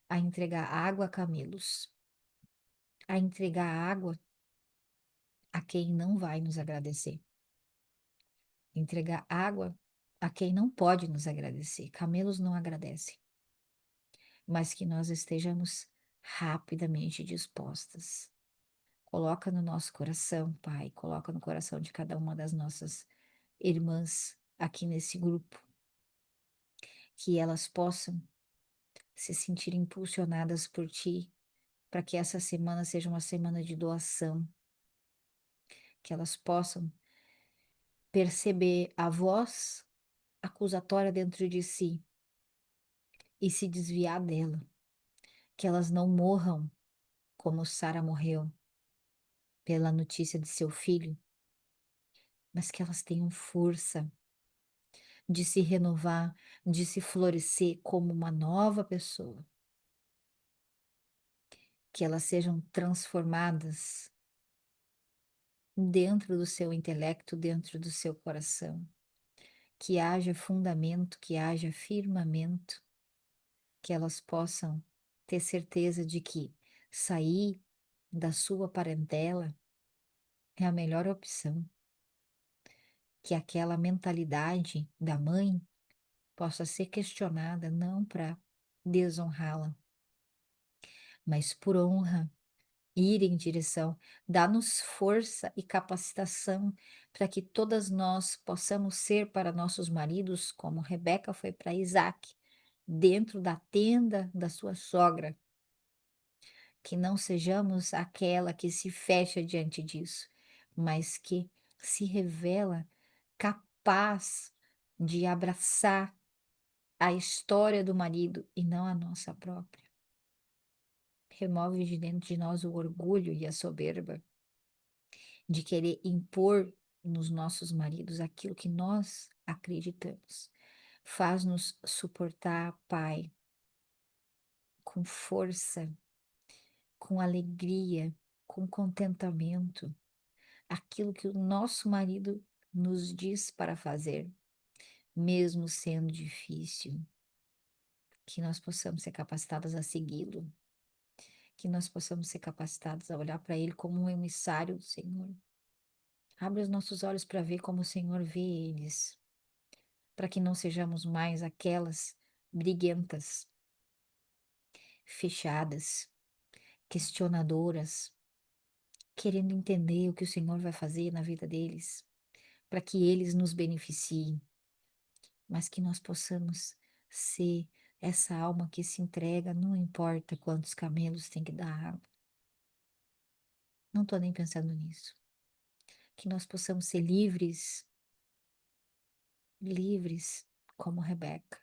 a entregar água a camelos, a entregar água a quem não vai nos agradecer, entregar água a quem não pode nos agradecer. Camelos não agradecem, mas que nós estejamos rapidamente dispostas. Coloca no nosso coração, Pai, coloca no coração de cada uma das nossas irmãs aqui nesse grupo, que elas possam se sentir impulsionadas por Ti, para que essa semana seja uma semana de doação, que elas possam perceber a voz acusatória dentro de si e se desviar dela, que elas não morram como Sara morreu pela notícia de seu filho, mas que elas tenham força de se renovar, de se florescer como uma nova pessoa, que elas sejam transformadas dentro do seu intelecto, dentro do seu coração, que haja fundamento, que haja firmamento, que elas possam ter certeza de que sair da sua parentela é a melhor opção, que aquela mentalidade da mãe possa ser questionada não para desonrá-la, mas por honra, ir em direção, dá-nos força e capacitação para que todas nós possamos ser para nossos maridos como Rebeca foi para Isaac, dentro da tenda da sua sogra, que não sejamos aquela que se fecha diante disso, mas que se revela capaz de abraçar a história do marido e não a nossa própria. Remove de dentro de nós o orgulho e a soberba de querer impor nos nossos maridos aquilo que nós acreditamos. Faz-nos suportar, Pai, com força, com alegria, com contentamento, aquilo que o nosso marido nos diz para fazer, mesmo sendo difícil, que nós possamos ser capacitadas a segui-lo, que nós possamos ser capacitados a olhar para ele como um emissário do Senhor. Abre os nossos olhos para ver como o Senhor vê eles, para que não sejamos mais aquelas briguentas, fechadas, questionadoras, querendo entender o que o Senhor vai fazer na vida deles, para que eles nos beneficiem, mas que nós possamos ser essa alma que se entrega, não importa quantos camelos tem que dar água. Não estou nem pensando nisso. Que nós possamos ser livres, livres como Rebeca,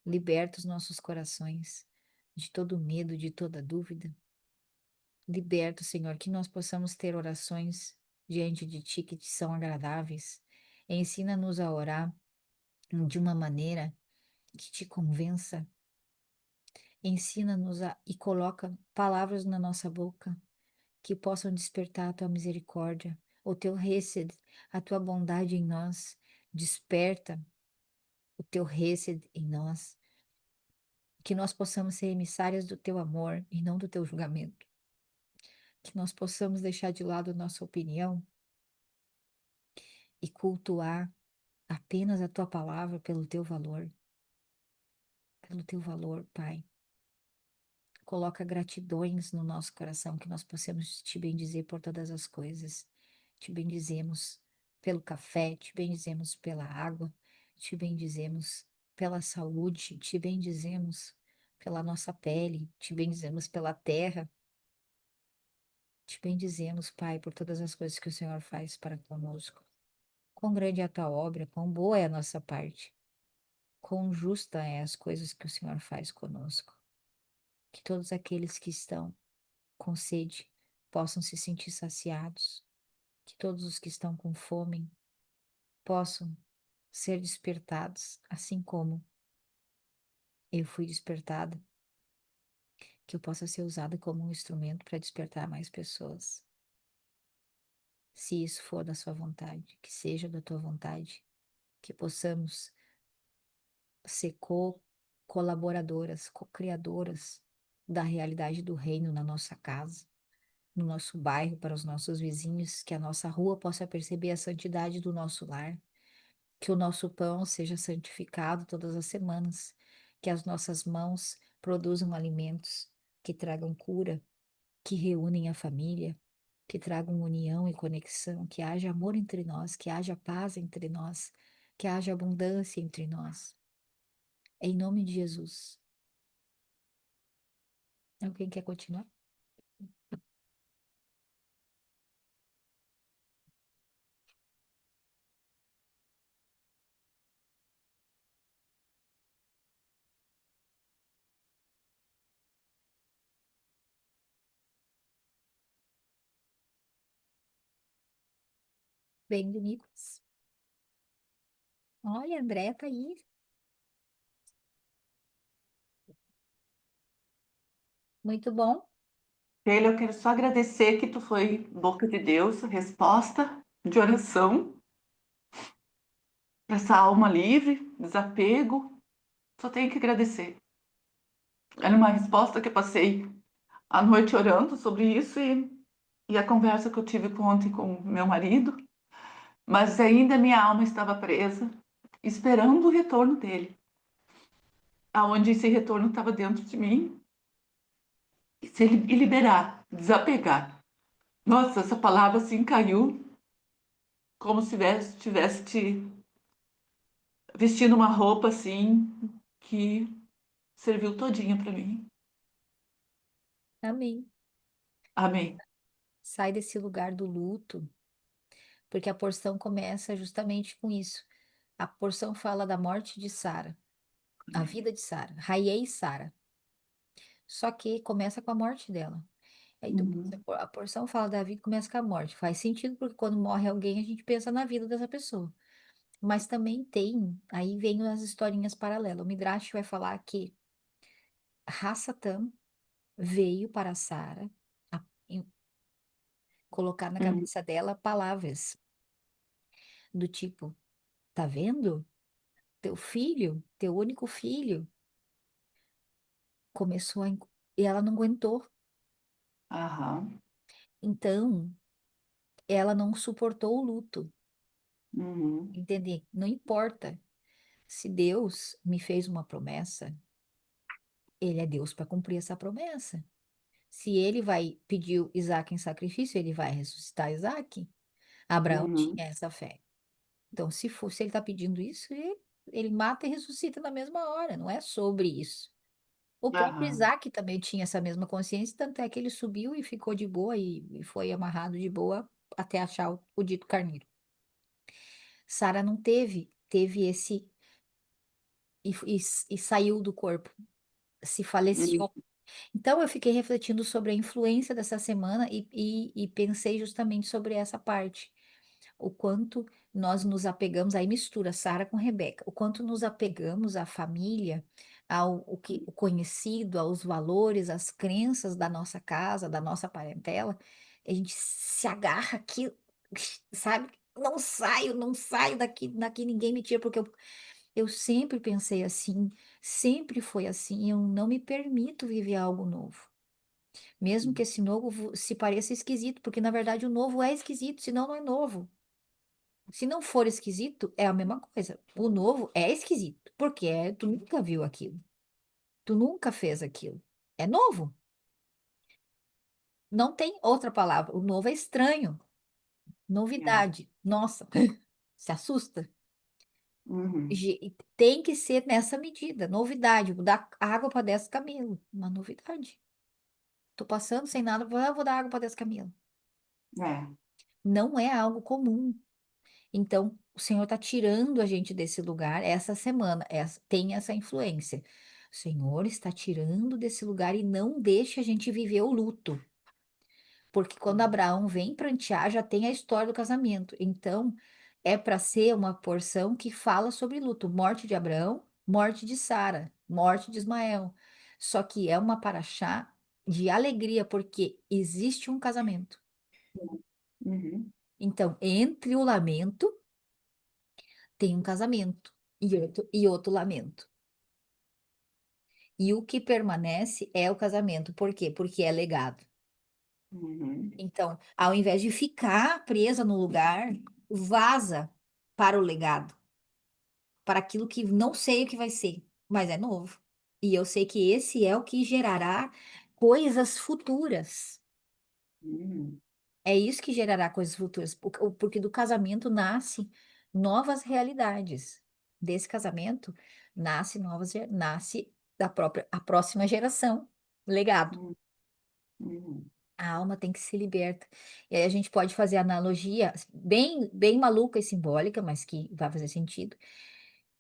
liberta os nossos corações de todo medo, de toda dúvida. Liberta, Senhor, que nós possamos ter orações diante de Ti que te são agradáveis. Ensina-nos a orar de uma maneira que te convença. Ensina-nos e coloca palavras na nossa boca que possam despertar a tua misericórdia, o teu hesed, a tua bondade em nós. Desperta o teu hesed em nós, que nós possamos ser emissárias do teu amor e não do teu julgamento, que nós possamos deixar de lado a nossa opinião e cultuar apenas a tua palavra pelo teu valor, Pai. Coloca gratidões no nosso coração, que nós possamos te bendizer por todas as coisas. Te bendizemos pelo café, te bendizemos pela água, te bendizemos pela saúde, te bendizemos pela nossa pele, te bendizemos pela terra, te bendizemos, Pai, por todas as coisas que o Senhor faz para conosco. Quão grande é a tua obra, quão boa é a nossa parte, quão justa é as coisas que o Senhor faz conosco. Que todos aqueles que estão com sede possam se sentir saciados, que todos os que estão com fome possam ser despertados, assim como eu fui despertada, que eu possa ser usada como um instrumento para despertar mais pessoas. Se isso for da sua vontade, que seja da tua vontade, que possamos ser colaboradoras, co-criadoras da realidade do reino na nossa casa, no nosso bairro, para os nossos vizinhos, que a nossa rua possa perceber a santidade do nosso lar, que o nosso pão seja santificado todas as semanas, que as nossas mãos produzam alimentos que tragam cura, que reúnem a família, que tragam união e conexão, que haja amor entre nós, que haja paz entre nós, que haja abundância entre nós. Em nome de Jesus. Alguém quer continuar? Bem, Nicolas. Olha, a Andréia tá aí. Muito bom. Sheila, eu quero só agradecer que tu foi boca de Deus, resposta de oração para essa alma livre, desapego. Só tenho que agradecer. Era uma resposta que eu passei a noite orando sobre isso e a conversa que eu tive ontem com meu marido, mas ainda minha alma estava presa, esperando o retorno dele, aonde esse retorno estava dentro de mim, e se ele e liberar, desapegar. Nossa, essa palavra assim caiu como se tivesse te vestindo uma roupa assim que serviu todinha para mim. Amém. Amém. Sai desse lugar do luto, porque a porção começa justamente com isso. A porção fala da morte de Sara, a vida de Sara, Raiei Sara. Só que começa com a morte dela. Aí depois Uhum. a porção fala da vida e começa com a morte. Faz sentido porque quando morre alguém a gente pensa na vida dessa pessoa. Mas também tem, aí vem as historinhas paralelas. O Midrash vai falar que Hassatan veio para Sara colocar na Uhum. cabeça dela palavras do tipo, tá vendo? Teu filho, teu único filho, começou a... E ela não aguentou. Aham. Então, ela não suportou o luto. Uhum. Entender? Não importa. Se Deus me fez uma promessa, ele é Deus para cumprir essa promessa. Se ele vai pedir o Isaac em sacrifício, ele vai ressuscitar Isaac. Abraão Uhum. tinha essa fé. Então, se ele está pedindo isso, ele mata e ressuscita na mesma hora. Não é sobre isso. O próprio Aham. Isaac também tinha essa mesma consciência, tanto é que ele subiu e ficou de boa e foi amarrado de boa até achar o dito carneiro. Sara não teve esse e saiu do corpo, se Uhum. faleceu. Então eu fiquei refletindo sobre a influência dessa semana e pensei justamente sobre essa parte. o quanto nós nos apegamos, aí mistura Sara com Rebeca, o quanto nos apegamos à família, o conhecido, aos valores, às crenças da nossa casa, da nossa parentela, a gente se agarra aqui, sabe? Não saio daqui ninguém me tira, porque eu sempre pensei assim, sempre foi assim, eu não me permito viver algo novo. Mesmo que esse novo se pareça esquisito, porque na verdade o novo é esquisito, senão não é novo. Se não for esquisito, é a mesma coisa. O novo é esquisito, porque tu nunca viu aquilo, tu nunca fez aquilo. É novo. Não tem outra palavra. O novo é estranho, É. novidade. Nossa, se assusta. Uhum. Tem que ser nessa medida, novidade. Vou dar água para 10 camelos, uma novidade. Tô passando sem nada, vou dar água para 10 camelos. É. Não é algo comum. Então, o Senhor está tirando a gente desse lugar essa semana. Tem essa influência. O Senhor está tirando desse lugar e não deixa a gente viver o luto. Porque quando Abraão vem prantear, já tem a história do casamento. Então, é para ser uma porção que fala sobre luto. Morte de Abraão, morte de Sara, morte de Ismael. Só que é uma paraxá de alegria, porque existe um casamento. Uhum. Então, entre o lamento, tem um casamento e outro lamento. E o que permanece é o casamento. Por quê? Porque é legado. Uhum. Então, ao invés de ficar presa no lugar, vaza para o legado, para aquilo que não sei o que vai ser, mas é novo. E eu sei que esse é o que gerará coisas futuras. Uhum. É isso que gerará coisas futuras, porque do casamento nasce novas realidades. Desse casamento nasce a próxima geração, legado. Uhum. A alma tem que se liberta. E aí a gente pode fazer analogia bem, bem maluca e simbólica, mas que vai fazer sentido.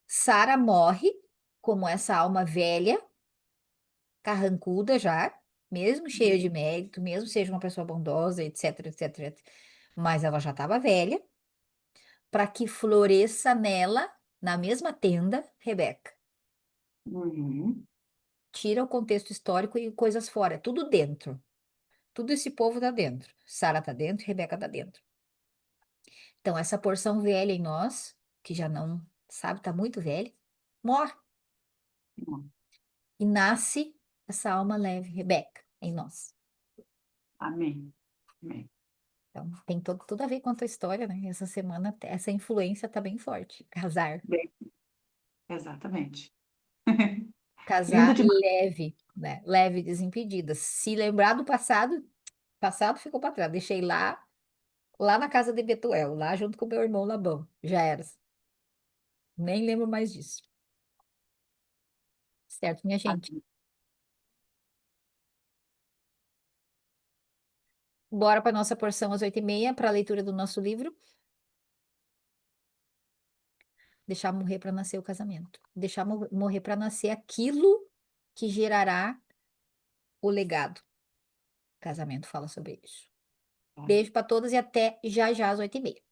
Sara morre como essa alma velha, carrancuda já, mesmo cheia de mérito, mesmo seja uma pessoa bondosa, etc, etc, etc. Mas ela já estava velha, para que floresça nela, na mesma tenda, Rebeca. Uhum. Tira o contexto histórico e coisas fora, é tudo dentro. Tudo esse povo tá dentro. Sara tá dentro, Rebeca tá dentro. Então, essa porção velha em nós, que já não, sabe, tá muito velha, morre Uhum. e nasce essa alma leve, Rebeca, em nós. Amém. Amém. Então, tem tudo a ver com a tua história, né? Essa semana, essa influência tá bem forte. Casar. Bem, exatamente. Lindo Casar demais. leve, né? Leve, desimpedida. Se lembrar do passado, passado ficou para trás. Deixei lá na casa de Betuel, lá junto com meu irmão Labão. Já era. Nem lembro mais disso. Certo, minha gente? Amém. Bora para nossa porção às 8h30 para a leitura do nosso livro. Deixar morrer para nascer o casamento. Deixar morrer para nascer aquilo que gerará o legado. O casamento fala sobre isso. Beijo para todas e até já já às 8h30.